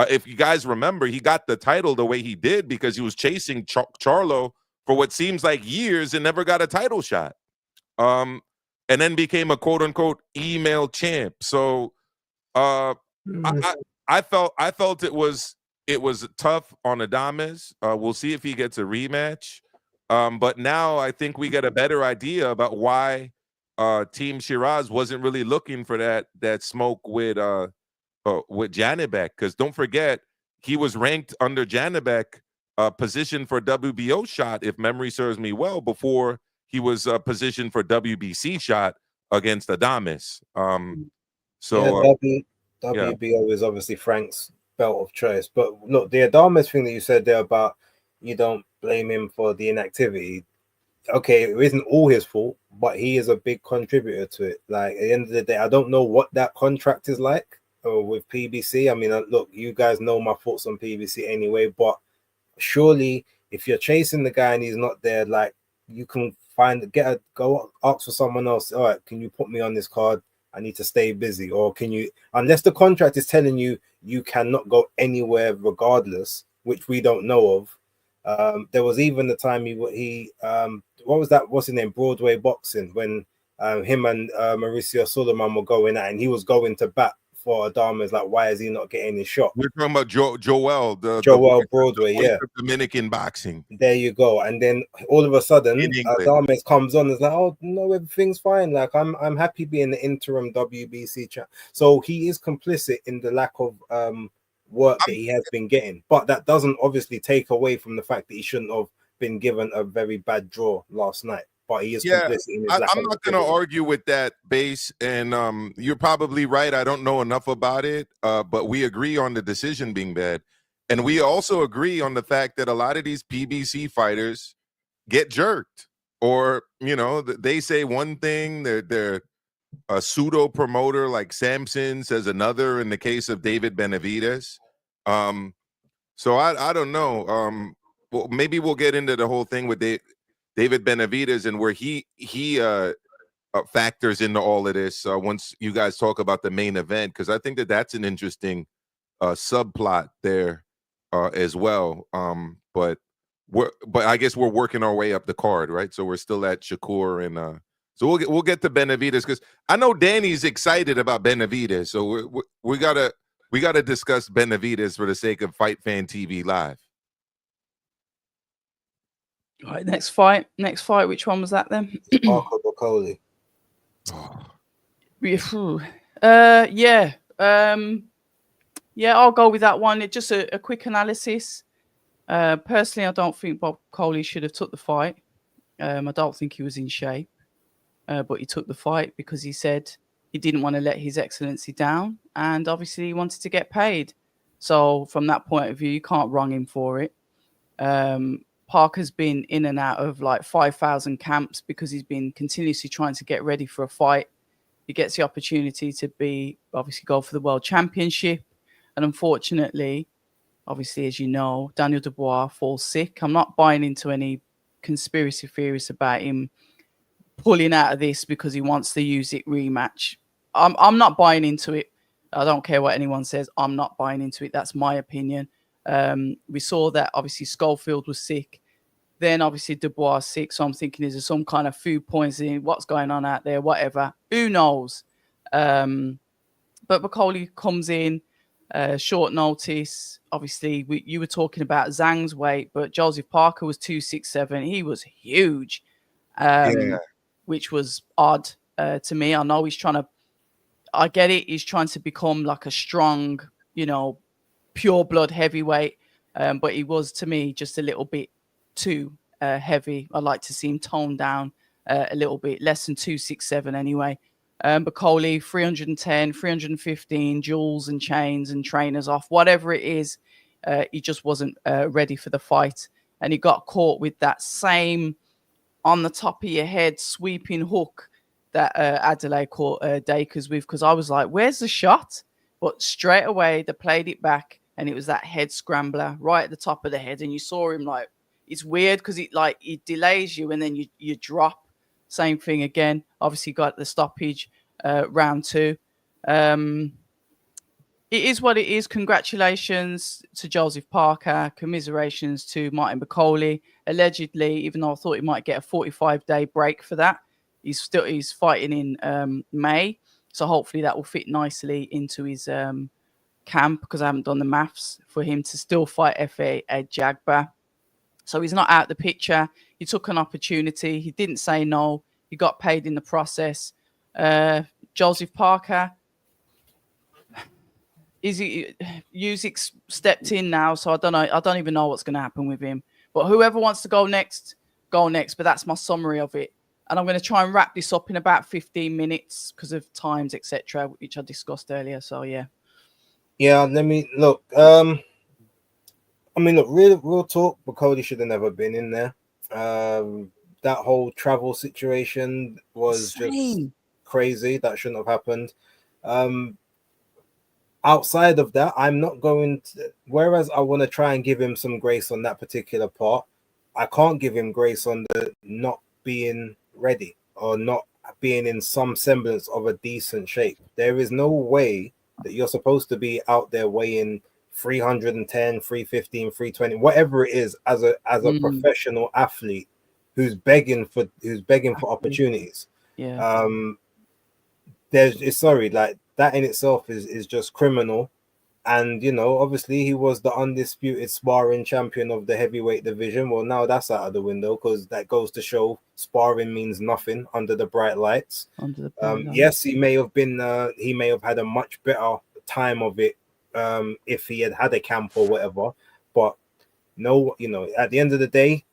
If you guys remember, he got the title the way he did because he was chasing Charlo for what seems like years and never got a title shot. And and then became a quote unquote email champ. So I felt it was tough on Adames. We'll see if he gets a rematch. But now I think we get a better idea about why Team Shiraz wasn't really looking for that smoke with Janibek, because don't forget he was ranked under Janibek, positioned for WBO shot, if memory serves me well, before he was positioned for WBC shot against Adames. So WBO is obviously Frank's belt of choice. But look, the Adames thing that you said there about you don't blame him for the inactivity. Okay, it isn't all his fault, but he is a big contributor to it. Like at the end of the day, I don't know what that contract is like with PBC. I mean, look, you guys know my thoughts on PBC anyway, but surely if you're chasing the guy and he's not there, like you can go ask for someone else. All right, can you put me on this card? I need to stay busy. Or can you, unless the contract is telling you you cannot go anywhere regardless, which we don't know of. There was even the time he what was that? What's his name? Broadway boxing, when him and Mauricio Suleiman were going at, and he was going to bat for Adames. Like, why is he not getting his shot? We're talking about Joel Broadway, yeah, Dominican boxing. There you go. And then all of a sudden, Adames comes on. It's like, oh no, everything's fine. Like I'm happy being the interim WBC champ. So he is complicit in the lack of work that he has been getting, but that doesn't obviously take away from the fact that he shouldn't have been given a very bad draw last night. But he is complicit in his lack I'm not going to argue with that, Base, and you're probably right. I don't know enough about it, but we agree on the decision being bad, and we also agree on the fact that a lot of these PBC fighters get jerked, or they say one thing, they're a pseudo promoter, like Samson says another in the case of David Benavidez. So I don't know. Well, maybe we'll get into the whole thing with David Benavidez and where he factors into all of this once you guys talk about the main event, because I think that's an interesting subplot there as well. But I guess we're working our way up the card, right? So we're still at Shakur, and so we'll get to Benavidez, because I know Danny's excited about Benavidez. So we gotta discuss Benavidez for the sake of Fight Fan TV Live. All right, next fight. Which one was that then? Parker Bacoli. I'll go with that one. It's just a quick analysis. Personally, I don't think Bob Coley should have took the fight. I don't think he was in shape, but he took the fight because he said he didn't want to let His Excellency down, and obviously he wanted to get paid. So from that point of view, you can't wrong him for it. Parker's been in and out of like 5,000 camps because he's been continuously trying to get ready for a fight. He gets the opportunity to obviously go for the world championship. And unfortunately, obviously, as you know, Daniel Dubois falls sick. I'm not buying into any conspiracy theories about him pulling out of this because he wants the Usyk rematch. I'm not buying into it. I don't care what anyone says. I'm not buying into it. That's my opinion. We saw that obviously Schofield was sick. Then obviously Dubois sick. So I'm thinking, is there some kind of food poisoning? What's going on out there? Whatever. Who knows? But Bacoli comes in short notice. Obviously, you were talking about Zhang's weight, but Joseph Parker was 267. He was huge, which was odd to me. I know I get it. He's trying to become like a strong, pure blood heavyweight. But he was, to me, just a little bit too heavy. I'd like to see him toned down a little bit, less than 267 anyway. Bacoli, 310, 315 jewels and chains and trainers off, whatever it is. He just wasn't ready for the fight. And he got caught with that same on the top of your head sweeping hook that Adelaide caught Dakers with, because I was like, where's the shot? But straight away, they played it back, and it was that head scrambler right at the top of the head. And you saw him, like, it's weird because it delays you, and then you drop. Same thing again. Obviously, got the stoppage round 2. It is what it is. Congratulations to Joseph Parker. Commiserations to Martin Bacoli. Allegedly, even though I thought he might get a 45-day break for that, he's fighting in May, so hopefully that will fit nicely into his camp, because I haven't done the maths for him to still fight FA at Jagba. So he's not out the picture. He took an opportunity. He didn't say no. He got paid in the process. Joseph Parker, Usyk stepped in now, so I don't know. I don't even know what's going to happen with him. But whoever wants to go next, go next. But that's my summary of it. And I'm going to try and wrap this up in about 15 minutes because of times, etc., which I discussed earlier. So yeah. Yeah, let me look. I mean, look, real talk, but Cody should have never been in there. That whole travel situation was just crazy. That shouldn't have happened. Outside of that, I'm not going to. Whereas I want to try and give him some grace on that particular part, I can't give him grace on the not being ready or not being in some semblance of a decent shape. There is no way that you're supposed to be out there weighing 310, 315, 320, whatever it is, as a professional athlete who's begging for opportunities. Yeah. Like that in itself is just criminal. And you know, obviously he was the undisputed sparring champion of the heavyweight division. Well, now that's out of the window, because that goes to show sparring means nothing under the bright lights. Yes, he may have had a much better time of it if he had a camp or whatever. But no, you know, at the end of the day,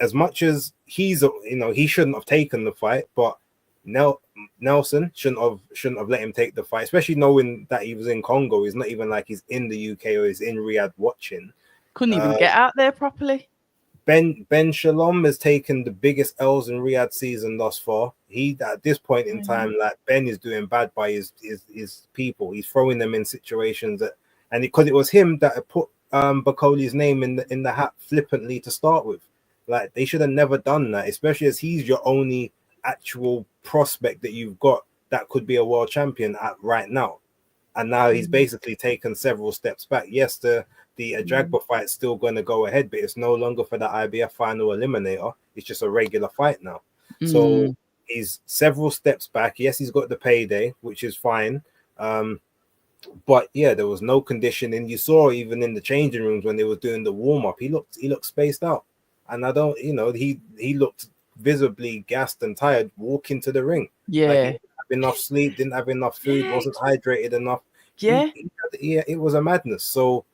as much as he shouldn't have taken the fight, but Nelson shouldn't have let him take the fight, especially knowing that he was in Congo. It's not even like he's in the UK or he's in Riyadh watching. Couldn't even get out there properly. Ben Shalom has taken the biggest L's in Riyadh season thus far. He, at this point in time, like, Ben is doing bad by his people. He's throwing them in situations and because it was him that put Bakoli's name in the hat flippantly to start with. Like, they should have never done that, especially as he's your only actual prospect that you've got that could be a world champion at right now. And now he's basically taken several steps back. Yes, the Ajagba fight's still going to go ahead, but it's no longer for the IBF final eliminator. It's just a regular fight now. So he's several steps back. Yes, he's got the payday, which is fine. But yeah, there was no conditioning. You saw even in the changing rooms when they were doing the warm-up, he looked spaced out. And I don't, you know, he looked visibly gassed and tired walking to the ring. Yeah. Like, he didn't have enough sleep, didn't have enough food, wasn't hydrated enough. Yeah. It was a madness. So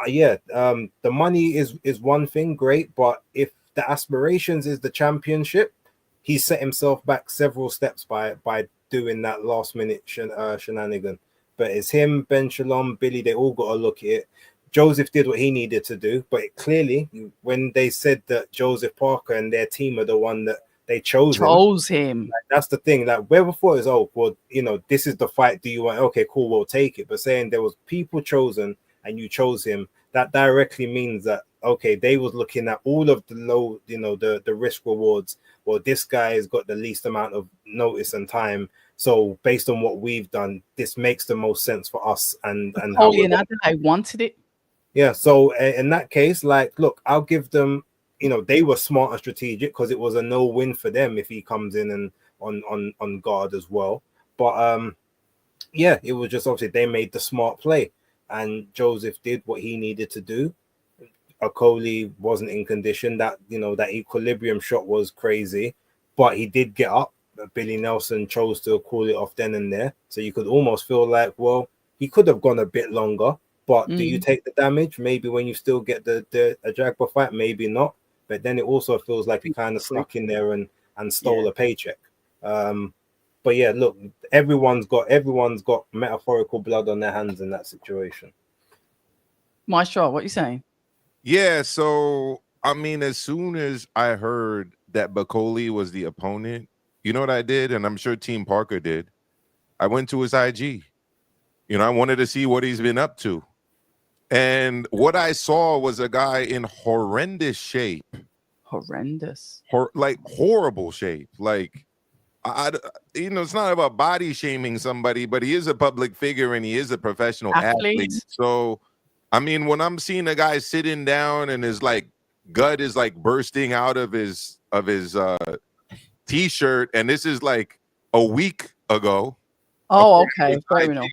the money is one thing, great, but if the aspirations is the championship, he set himself back several steps by doing that last minute shenanigan. But it's him, Ben Shalom, Billy, they all got to look at it. Joseph did what he needed to do, but clearly, when they said that Joseph Parker and their team are the one that they chose him, like, that's the thing. Like, where before is, oh, well, you know, this is the fight. Do you want? Okay, cool, we'll take it. But saying there was people chosen and you chose him, that directly means that, okay, they was looking at all of the low, you know, the risk rewards. Well, this guy has got the least amount of notice and time. So based on what we've done, this makes the most sense for us and how I wanted it. Yeah, so in that case, like, look, I'll give them, you know, they were smart and strategic because it was a no-win for them if he comes in and on guard as well. But yeah, it was just obviously they made the smart play, and Joseph did what he needed to do. Okoli wasn't in condition. That, you know, that equilibrium shot was crazy, but he did get up. Billy Nelson chose to call it off then and there, so you could almost feel like, well, he could have gone a bit longer. But do you take the damage? Maybe when you still get the Ajagba fight, maybe not. But then it also feels like he kind of stuck in there and stole a paycheck. But yeah, look, everyone's got metaphorical blood on their hands in that situation. Maestro, what are you saying? Yeah, so I mean, as soon as I heard that Bakoli was the opponent, you know what I did? And I'm sure Team Parker did. I went to his IG. You know, I wanted to see what he's been up to. And what I saw was a guy in horrendous shape. Horrendous. Like horrible shape. Like, I you know, it's not about body shaming somebody, but he is a public figure and he is a professional athlete. So, I mean, when I'm seeing a guy sitting down and his like gut is like bursting out of his T-shirt, and this is like a week ago. Oh, okay, fair enough.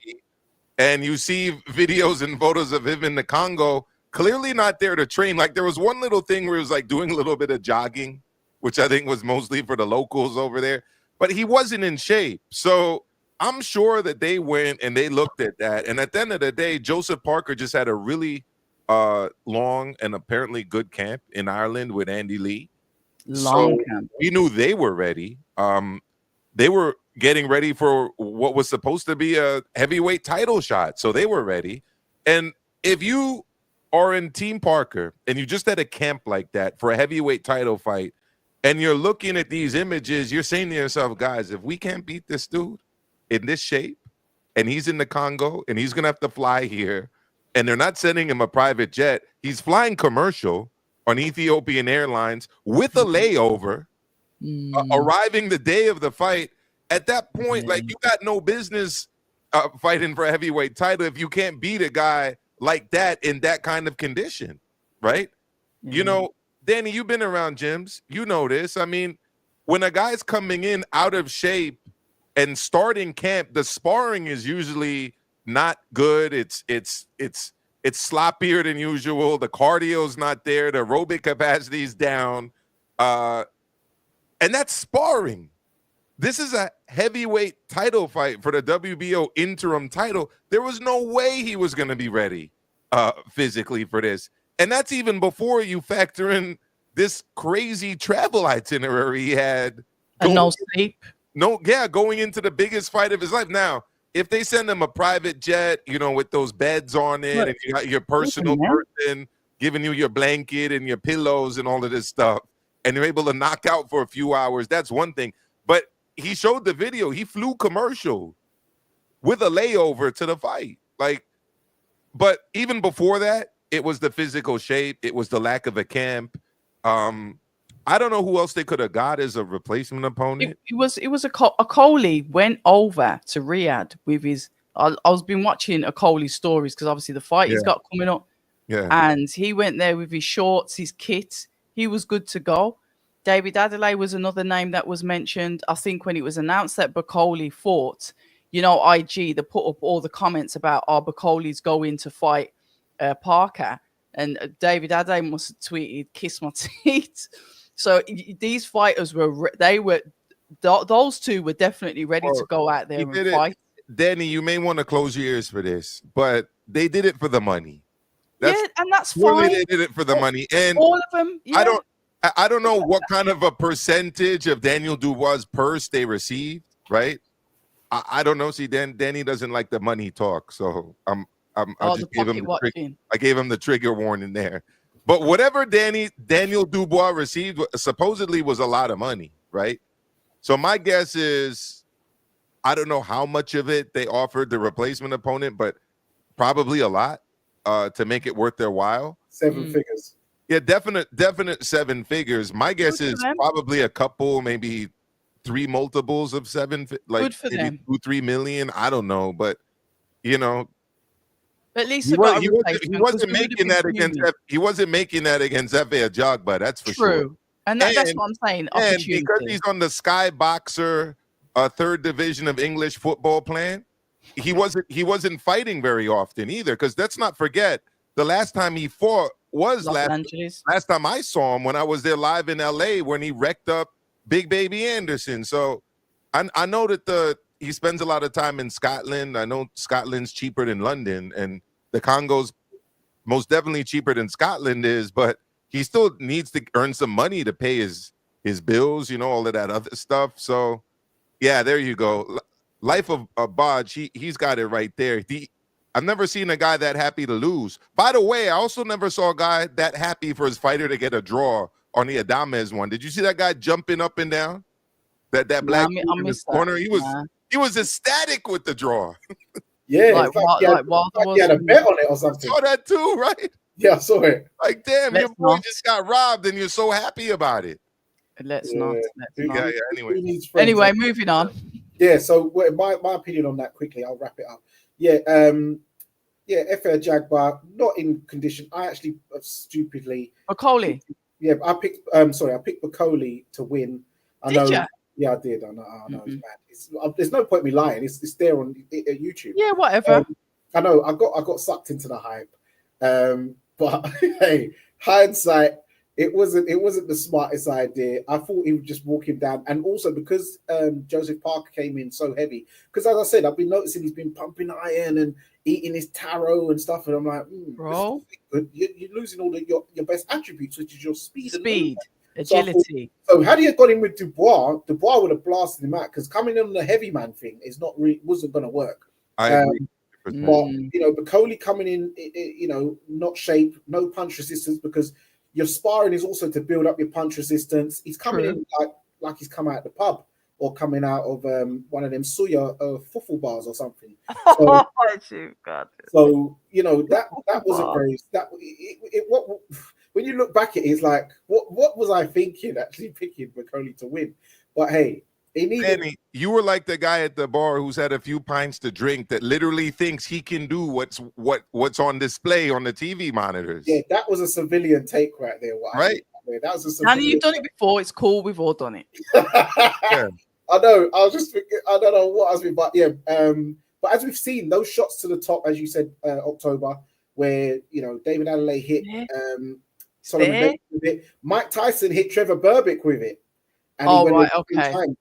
And you see videos and photos of him in the Congo, clearly not there to train. Like there was one little thing where he was like doing a little bit of jogging, which I think was mostly for the locals over there, but he wasn't in shape. So I'm sure that they went and they looked at that. And at the end of the day, Joseph Parker just had a really long and apparently good camp in Ireland with Andy Lee. Long camp. We knew they were ready. They were getting ready for what was supposed to be a heavyweight title shot. So they were ready. And if you are in Team Parker and you just had a camp like that for a heavyweight title fight, and you're looking at these images, you're saying to yourself, guys, if we can't beat this dude in this shape, and he's in the Congo, and he's going to have to fly here, and they're not sending him a private jet, he's flying commercial on Ethiopian Airlines with a layover, arriving the day of the fight. At that point, like, you got no business fighting for a heavyweight title if you can't beat a guy like that in that kind of condition, right? You know, Danny, you've been around gyms. You know this. I mean, when a guy's coming in out of shape and starting camp, the sparring is usually not good. It's sloppier than usual. The cardio's not there. The aerobic capacity is down. And that's sparring. This is a heavyweight title fight for the WBO interim title. There was no way he was going to be ready physically for this. And that's even before you factor in this crazy travel itinerary he had. And no sleep. Going into the biggest fight of his life. Now, if they send him a private jet, you know, with those beds on it, and you got your personal person giving you your blanket and your pillows and all of this stuff, and you're able to knock out for a few hours, that's one thing. But he showed the video. He flew commercial with a layover to the fight. Like, but even before that, it was the physical shape. It was the lack of a camp. I don't know who else they could have got as a replacement opponent. It was a Coley went over to Riyadh with his. I was been watching a Coley stories because obviously the fight he's got coming up. Yeah, and he went there with his shorts, his kit. He was good to go. David Adelaide was another name that was mentioned. I think when it was announced that Bacoli fought, you know, IG, they put up all the comments about, Bacoli's going to fight Parker. And David Adelaide must have tweeted, "Kiss my teeth." So these fighters those two were definitely ready to go out there and fight. Danny, you may want to close your ears for this, but they did it for the money. And that's fine. They did it for the money. And all of them. Yeah. I don't know what kind of a percentage of Daniel Dubois' purse they received, right? I don't know. See, Danny doesn't like the money talk, so I gave him the trigger warning there. But whatever Daniel Dubois received supposedly was a lot of money, right? So my guess is, I don't know how much of it they offered the replacement opponent, but probably a lot to make it worth their while. 7 figures. Yeah, definite 7 figures. My guess is probably a couple, maybe 3 multiples of 7, like maybe 2-3 million. I don't know, but you know, at least he wasn't making that against F.A. Ajagba. That's for sure. And that's what I'm saying. And because he's on the Sky Boxer 3rd division of English football plan, he wasn't fighting very often either. Because let's not forget, the last time he fought was last time I saw him when I was there live in LA when he wrecked up Big Baby Anderson. So I know that he spends a lot of time in Scotland. I know Scotland's cheaper than London, and the Congo's most definitely cheaper than Scotland is, but he still needs to earn some money to pay his bills, you know, all of that other stuff. So yeah, there you go. Life of Badge, he's got it right there. I've never seen a guy that happy to lose. By the way, I also never saw a guy that happy for his fighter to get a draw on the Adames one. Did you see that guy jumping up and down? That black in the corner? He was ecstatic with the draw. Yeah, he had a bet on it or something. I saw that too, right? Yeah, I saw it. Like, damn, your boy just got robbed and you're so happy about it. Let's not. Anyway, moving on. Yeah, so my opinion on that quickly, I'll wrap it up. Yeah, F.A. Ajagba, not in condition. I actually stupidly Bacoli. Yeah, I picked Bacoli to win. Did you? Yeah, I did. I know it's mad. There's no point me lying. It's there on YouTube. Yeah, whatever. I know. I got sucked into the hype. But hey, hindsight, it wasn't the smartest idea. I thought he was just walking down, and also because Joseph Parker came in so heavy. Because as I said, I've been noticing he's been pumping iron and eating his taro and stuff, and I'm like, bro, you're losing all your best attributes, which is your speed, agility. So had he got him with Dubois would have blasted him out, because coming in on the heavy man thing is wasn't going to work. I agree. But Bacoli coming in, not shape, no punch resistance, because your sparring is also to build up your punch resistance. He's coming in like he's come out of the pub or coming out of one of them suya fuffle bars or something. So that wasn't very. When you look back at it, it's like, what was I thinking actually picking Bacoli to win? But hey. Manny, you were like the guy at the bar who's had a few pints to drink that literally thinks he can do what's on display on the TV monitors. Yeah, that was a civilian take right there. Right? That was a civilian. And you've done it before. It's cool. We've all done it. Yeah. I know. I was just thinking, I don't know what I was thinking, but yeah. But as we've seen, those shots to the top, as you said, October, where David Adelaide hit Solomon with it. Mike Tyson hit Trevor Berbick with it. And okay.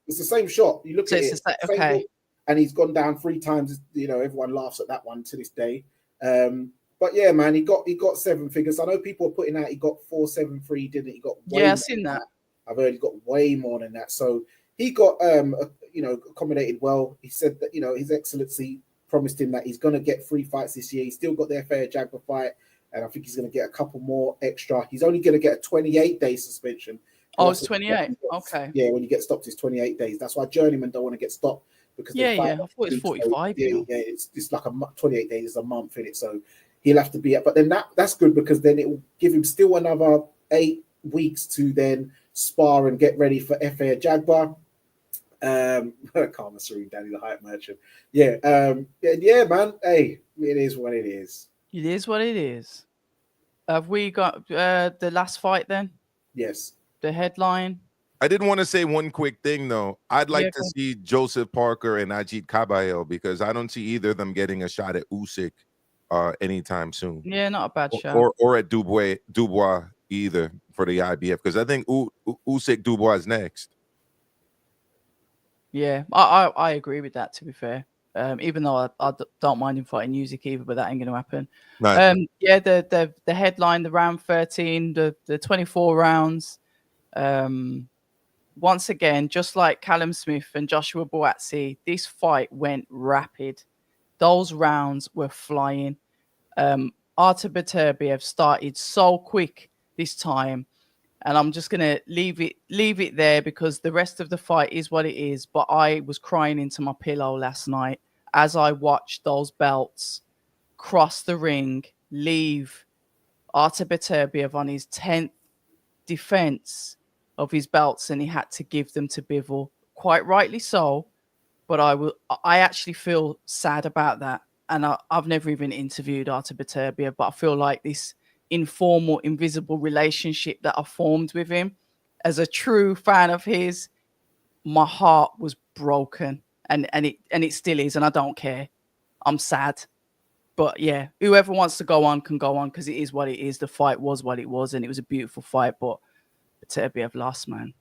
It's the same shot. You look at it, okay. And he's gone down 3 times. Everyone laughs at that one to this day. But yeah, man, he got 7 figures. I know people are putting out he got 473, didn't he? Got way I've seen that. I've heard he got way more than that. So he got accommodated well. He said that His Excellency promised him that he's going to get 3 fights this year. He's still got the FA Jaguar fight, and I think he's going to get a couple more extra. He's only going to get a 28-day suspension. Oh, it's 28. Okay. Yeah, when you get stopped, it's 28 days. That's why journeymen don't want to get stopped, because I thought it's 45. Yeah, it's like 28 days is a month in it. So he'll have to be at. But then that's good, because then it will give him still another 8 weeks to then spar and get ready for FA Jaguar. Karma Serene, Danny the Hype Merchant. Yeah, man. Hey, it is what it is. It is what it is. Have we got the last fight then? Yes. The headline. I did want to say one quick thing though. I'd like to see Joseph Parker and Ajit Caballero, because I don't see either of them getting a shot at Usyk anytime soon. Yeah, not a bad shot. Or at Dubois either for the IBF, because I think Usyk Dubois is next. Yeah, I agree with that, to be fair. Even though I don't mind him fighting Usyk either, but that ain't going to happen. Nice. Yeah, the headline, the round 13, the 24 rounds. Once again, just like Callum Smith and Joshua Buatsi, this fight went rapid. Those rounds were flying. Artur Beterbiev started so quick this time, and I'm just gonna leave it there, because the rest of the fight is what it is. But I was crying into my pillow last night as I watched those belts cross the ring, leave Artur Beterbiev on his 10th defense of his belts, and he had to give them to Bivol, quite rightly so. But I actually feel sad about that, and I've never even interviewed Artur Beterbiev, but I feel like this informal, invisible relationship that I formed with him, as a true fan of his, my heart was broken, and it still is, and I don't care. I'm sad. But yeah, whoever wants to go on can go on, because it is what it is. The fight was what it was, and it was a beautiful fight. But Beterbiev lost, man.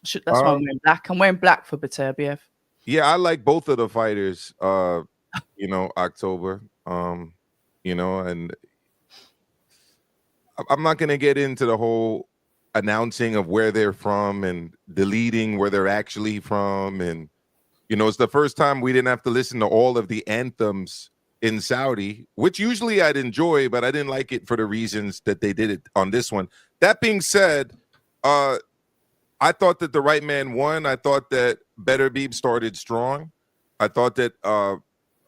That's why I'm wearing black. I'm wearing black for Beterbiev. Yeah, I like both of the fighters. October. And I'm not gonna get into the whole announcing of where they're from and deleting where they're actually from. And it's the first time we didn't have to listen to all of the anthems in Saudi, which usually I'd enjoy, but I didn't like it for the reasons that they did it on this one. That being said, I thought that the right man won. I thought that Beterbiev started strong. I thought that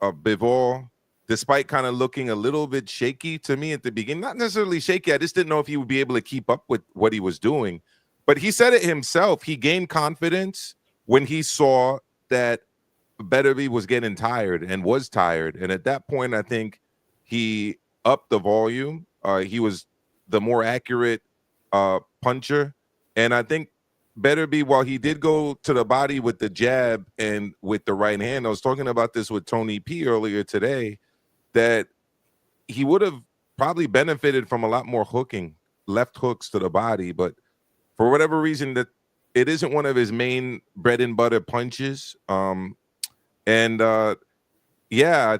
Bivol, despite kind of looking a little bit shaky to me at the beginning, not necessarily shaky, I just didn't know if he would be able to keep up with what he was doing. But he said it himself. He gained confidence when he saw that Beterbiev was getting tired and was tired. And at that point, I think he upped the volume. He was the more accurate puncher. And I think Beterbiev, while he did go to the body with the jab and with the right hand, I was talking about this with Tony P earlier today, that he would have probably benefited from a lot more hooking, left hooks to the body, but for whatever reason, that it isn't one of his main bread and butter punches. Yeah,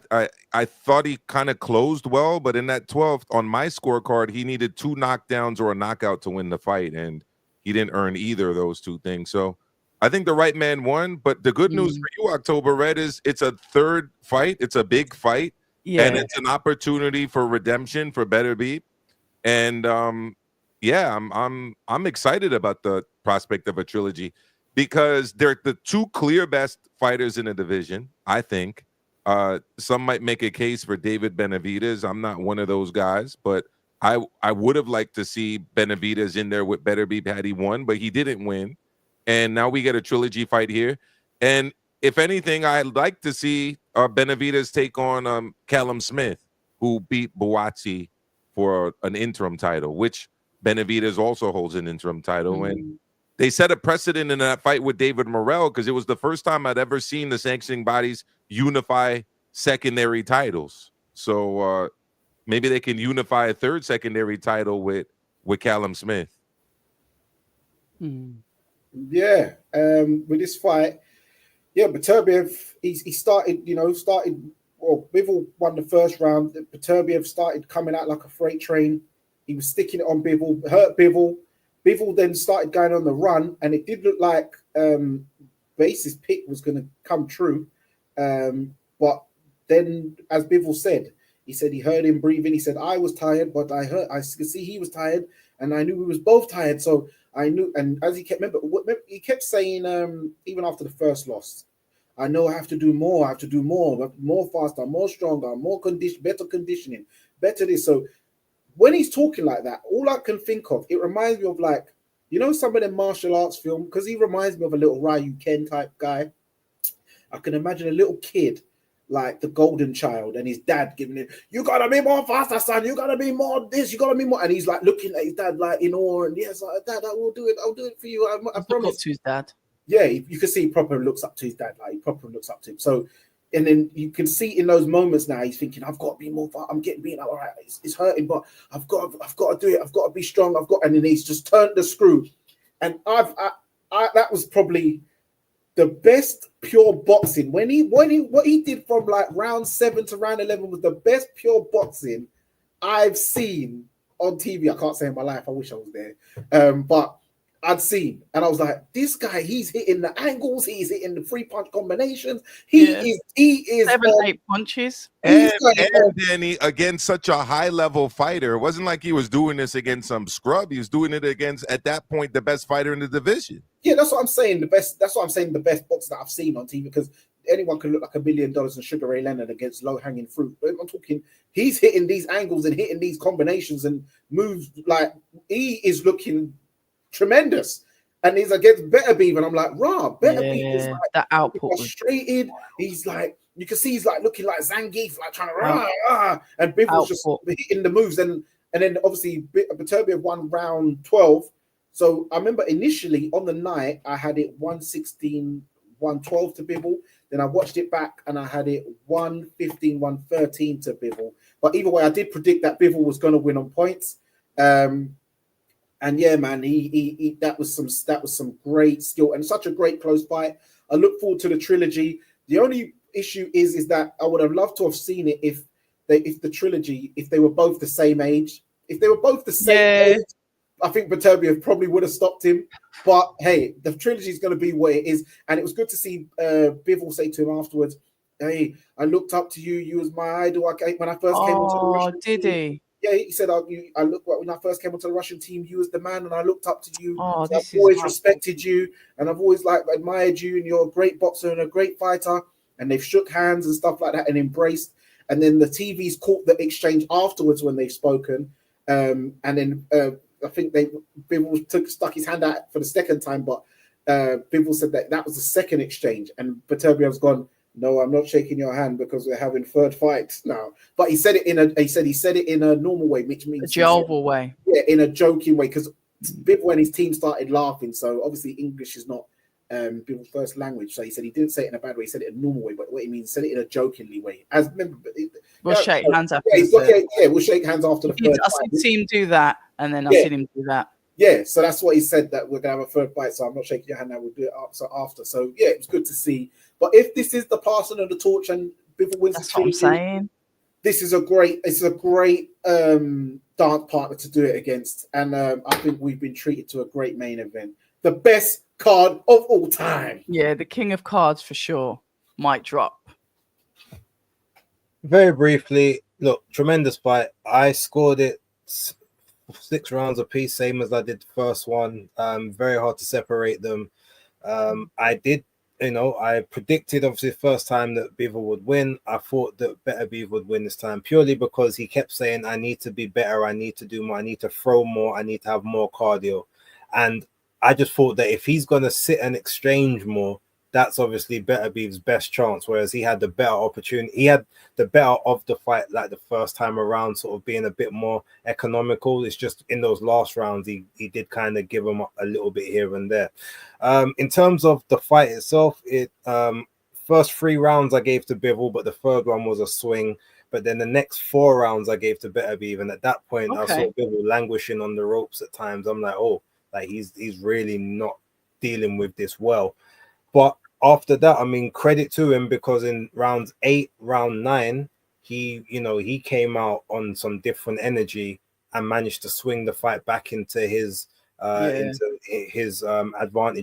I thought he kind of closed well, but in that 12th on my scorecard, he needed 2 knockdowns or a knockout to win the fight, and he didn't earn either of those 2 things. So I think the right man won. But the good news for you, October Red, is it's a 3rd fight. It's a big fight, and it's an opportunity for redemption for Beterbiev. And yeah, I'm excited about the prospect of a trilogy because they're the 2 clear best fighters in the division, I think. Some might make a case for David Benavidez. I'm not one of those guys, but I would have liked to see Benavidez in there with Beterbiev had he won, but he didn't win. And now we get a trilogy fight here. And if anything, I'd like to see Benavidez take on Callum Smith, who beat Buatsi for an interim title, which Benavidez also holds an interim title. And they set a precedent in that fight with David Morrell because it was the first time I'd ever seen the sanctioning bodies unify secondary titles. So maybe they can unify a 3rd secondary title with Callum Smith. Yeah, with this fight, Beterbiev, he started, well, Bivol won the 1st round. Beterbiev started coming out like a freight train. He was sticking it on Bivol, hurt Bivol. Bivol then started going on the run, and it did look like Base's pick was going to come true. But then, as Bivol said, he heard him breathing. He said, I was tired, but I could see he was tired, and I knew we was both tired. So I knew, and as he kept, remember he kept saying, even after the 1st loss, I know I have to do more. I have to do more faster, more stronger, more better conditioning, better this. So when he's talking like that, all I can think of, it reminds me of like, some of the martial arts film, because he reminds me of a little Ryu Ken type guy. I can imagine a little kid, like the golden child, and his dad giving him, you gotta be more faster, son. You gotta be more this. You gotta be more. And he's like looking at his dad like in awe. And yes, like, Dad, I will do it. I'll do it for you. I promise. To his dad. Yeah, you can see he proper looks up to his dad. Like he proper looks up to him. So, and then you can see in those moments now he's thinking, I've got to be more. I'm getting beaten up. All right, it's hurting, but I've got to do it. I've got to be strong. And then he's just turned the screw. And that was probably the best pure boxing. What he did from like round 7 to round 11 was the best pure boxing I've seen on TV. I can't say in my life. I wish I was there. But I'd seen, and I was like, this guy, he's hitting the angles, he's hitting the 3-punch combinations. He is 7-8 punches. And Danny, against such a high-level fighter, it wasn't like he was doing this against some scrub. He was doing it against, at that point, the best fighter in the division. Yeah, that's what I'm saying. The best boxer that I've seen on TV, because anyone can look like $1 billion in Sugar Ray Leonard against low-hanging fruit. But I'm talking, he's hitting these angles and hitting these combinations and moves like he is looking tremendous, and he's against Beterbiev, and I'm like, Beterbiev is like that output frustrated. He's like, you can see he's like looking like Zangief, like trying to and Bivol's just hitting the moves, and then obviously Beterbiev won round 12. So I remember initially on the night I had it 116, 112 to Bivol. Then I watched it back and I had it 115, 113 to Bivol. But either way, I did predict that Bivol was going to win on points. And yeah, man, he that was some great skill and such a great close fight. I look forward to the trilogy. The only issue is that I would have loved to have seen it if the trilogy, if they were both the same age. If they were both the same age, I think Beterbiev probably would have stopped him. But hey, the trilogy is going to be what it is, and it was good to see Bivol say to him afterwards, "Hey, I looked up to you. You was my idol when I first came onto the Russian team." Did he? Yeah, he said, I looked when I first came onto the Russian team, you was the man, and I looked up to you. So I've always respected you, and I've always admired you, and you're a great boxer and a great fighter." And they've shook hands and stuff like that and embraced. And then the TV's caught the exchange afterwards when they've spoken. And then I think Bivol stuck his hand out for the second time, but Bivol said that was the second exchange, and Beterbiev's gone, "No, I'm not shaking your hand because we're having third fights now." But he said it in a normal way, which means a jovial way. Yeah, in a joking way, because Bivol and his team started laughing. So obviously English is not Bivol's first language. So he said he didn't say it in a bad way. He said it in a normal way. But what he means, said it in a jokingly way. As remember, We'll shake hands after. We'll shake hands after the third fight. I seen him do that, and then I seen him do that. Yeah, so that's what he said, that we're gonna have a third fight. So I'm not shaking your hand now. We'll do it after. So yeah, it was good to see. But if this is the passing of the torch and Bivol wins, that's what I'm saying. This is a great dance partner to do it against, and I think we've been treated to a great main event, the best card of all time. Yeah, the king of cards for sure. Might drop. Very briefly, look, tremendous fight. I scored it 6 rounds apiece, same as I did the first one. Very hard to separate them. I did, I predicted obviously the first time that Bivol would win. I thought that Better Beav would win this time purely because he kept saying, I need to be better, I need to do more, I need to throw more, I need to have more cardio. And I just thought that if he's going to sit and exchange more, that's obviously Better Beav's best chance, whereas he had the better opportunity. He had the better of the fight, like the first time around, sort of being a bit more economical. It's just in those last rounds, he did kind of give him a little bit here and there. In terms of the fight itself, first 3 rounds I gave to Bivol, but the third one was a swing. But then the next 4 rounds I gave to Better Beav, and at that point I saw Bivol languishing on the ropes at times. I'm like, oh, like he's really not dealing with this well. But after that, I mean, credit to him, because in rounds 8, round 9, he came out on some different energy and managed to swing the fight back into his advantage,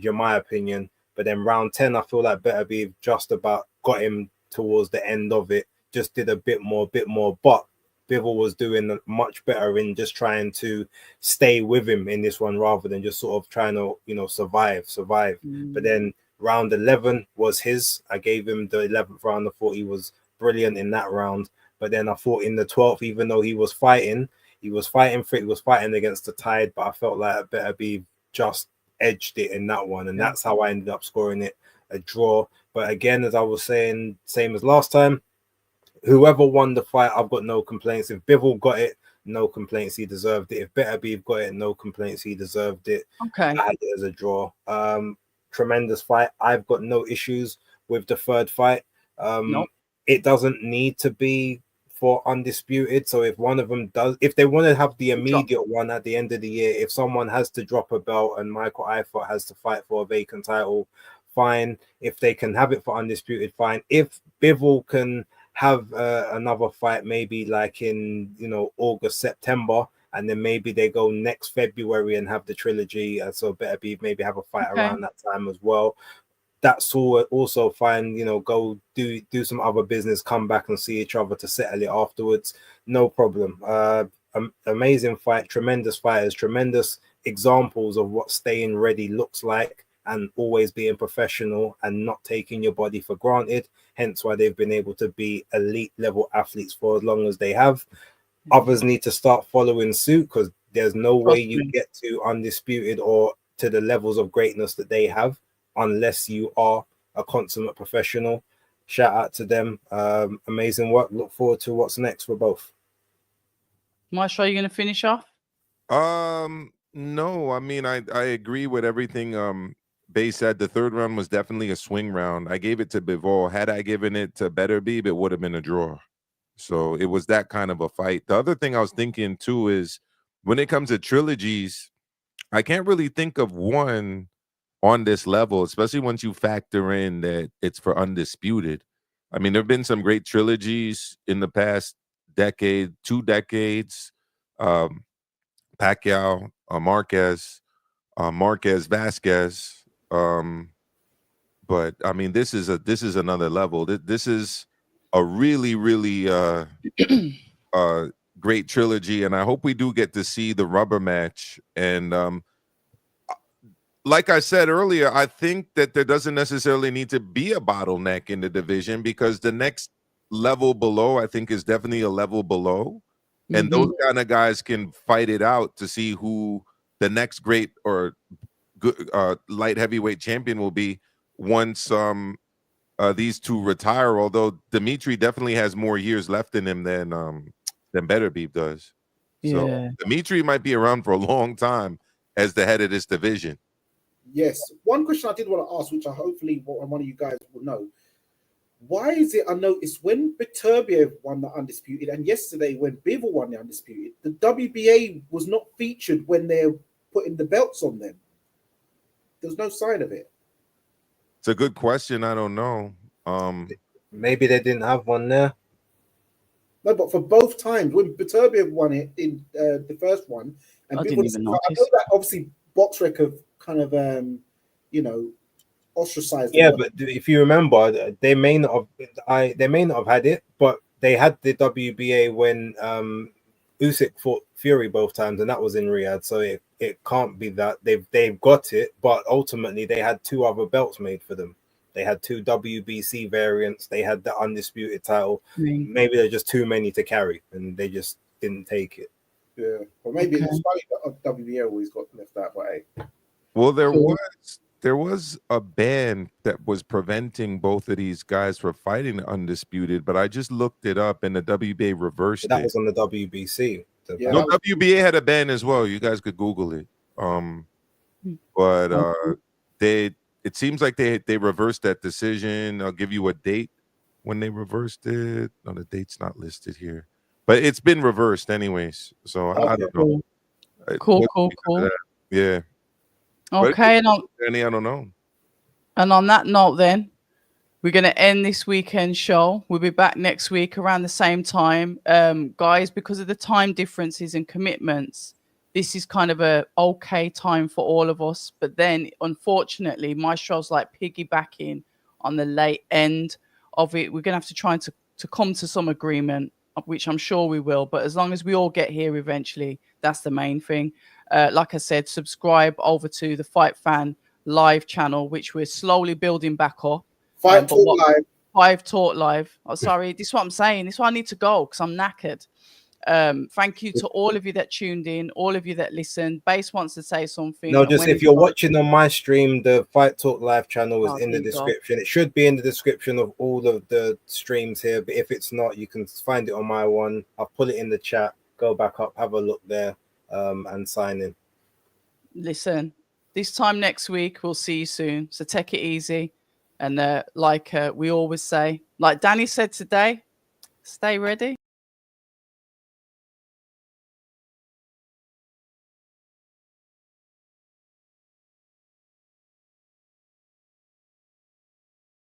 in my opinion. But then round 10, I feel like Better Beav just about got him towards the end of it, just did a bit more. But Bivol was doing much better in just trying to stay with him in this one rather than just sort of trying to, survive. But then round 11 was his. I gave him the 11th round. I thought he was brilliant in that round. But then I thought in the 12th, even though he was fighting against the tide, but I felt like Better Beav just edged it in that one. And that's how I ended up scoring it a draw. But again, as I was saying, same as last time, whoever won the fight, I've got no complaints. If Bivol got it, no complaints, he deserved it. If Better Beav got it, no complaints, he deserved it. Okay. I had it as a draw. Tremendous fight. I've got no issues with the third fight. Nope. It doesn't need to be for undisputed. So if one of them does, if they want to have the immediate one at the end of the year, if someone has to drop a belt and Michael Eifert has to fight for a vacant title, fine. If they can have it for undisputed, fine. If Bivol can have another fight, maybe like in August, September, and then maybe they go next February and have the trilogy. So Better Beav maybe have a fight around that time as well. That's also fine. Go do some other business, come back and see each other to settle it afterwards. No problem. Amazing fight, tremendous fighters, tremendous examples of what staying ready looks like, and always being professional and not taking your body for granted. Hence why they've been able to be elite level athletes for as long as they have. Others need to start following suit, because there's no way you get to undisputed or to the levels of greatness that they have unless you are a consummate professional. Shout out to them. Amazing work. Look forward to what's next for both. Maestro, are you going to finish off? No, I mean, I agree with everything Bay said. The third round was definitely a swing round. I gave it to Bivol. Had I given it to Better Beav, it would have been a draw. So it was that kind of a fight. The other thing I was thinking too is when it comes to trilogies, I can't really think of one on this level, especially once you factor in that it's for undisputed. I mean, there have been some great trilogies in the past decade, 2 decades. Pacquiao, Marquez, Vasquez. But I mean, this is another level. This is a really, really great trilogy, and I hope we do get to see the rubber match. And like I said earlier, I think that there doesn't necessarily need to be a bottleneck in the division, because the next level below, I think, is definitely a level below. And those kind of guys can fight it out to see who the next great or good light heavyweight champion will be once these two retire. Although Dimitri definitely has more years left in him than Better Beav does. So Dimitri might be around for a long time, as the head of this division. Yes. One question I did want to ask, which I hopefully one of you guys will know. Why is it unnoticed when Beterbiev won the Undisputed and yesterday when Bivol won the Undisputed, the WBA was not featured when they're putting the belts on them? There's no sign of it. It's a good question. I don't know. Maybe they didn't have one there. No, but for both times, when Beterbiev won it in the first one, and I Bivol, didn't even I notice. know that obviously BoxRec have kind of ostracized. Yeah, but if you remember, they may not have had it, but they had the WBA when Usyk fought Fury both times, and that was in Riyadh. So it can't be that they've got it, but ultimately they had 2 other belts made for them. They had 2 WBC variants. They had the Undisputed title. Maybe they're just too many to carry, and they just didn't take it. Yeah, or maybe it's funny that WBA always got left out. But hey. Well, there was a ban that was preventing both of these guys from fighting Undisputed, but I just looked it up and the WBA reversed it. That was on the WBC. Yeah, no, WBA had a ban as well. You guys could Google it. But it seems like they reversed that decision. I'll give you a date when they reversed it. No, the date's not listed here, but it's been reversed anyways. So I don't know. Cool. Yeah. Okay, Danny, I don't know. And on that note, then we're going to end this weekend show. We'll be back next week around the same time, guys. Because of the time differences and commitments, this is kind of a okay time for all of us. But then, unfortunately, my show's like piggybacking on the late end of it. We're going to have to try to come to some agreement, which I'm sure we will. But as long as we all get here eventually, that's the main thing. Like I said, subscribe over to the Fight Fan Live channel, which we're slowly building back up. Fight Talk Live. Oh, sorry, this is what I'm saying. This is why I need to go because I'm knackered. Thank you to all of you that tuned in, all of you that listened. Base wants to say something. No, just if you're watching on my stream, the Fight Talk Live channel is in the description. It should be in the description of all of the streams here, but if it's not, you can find it on my one. I'll put it in the chat. Go back up, have a look there, and sign in. Listen, this time next week, we'll see you soon. So take it easy. And like we always say, like Danny said today, stay ready.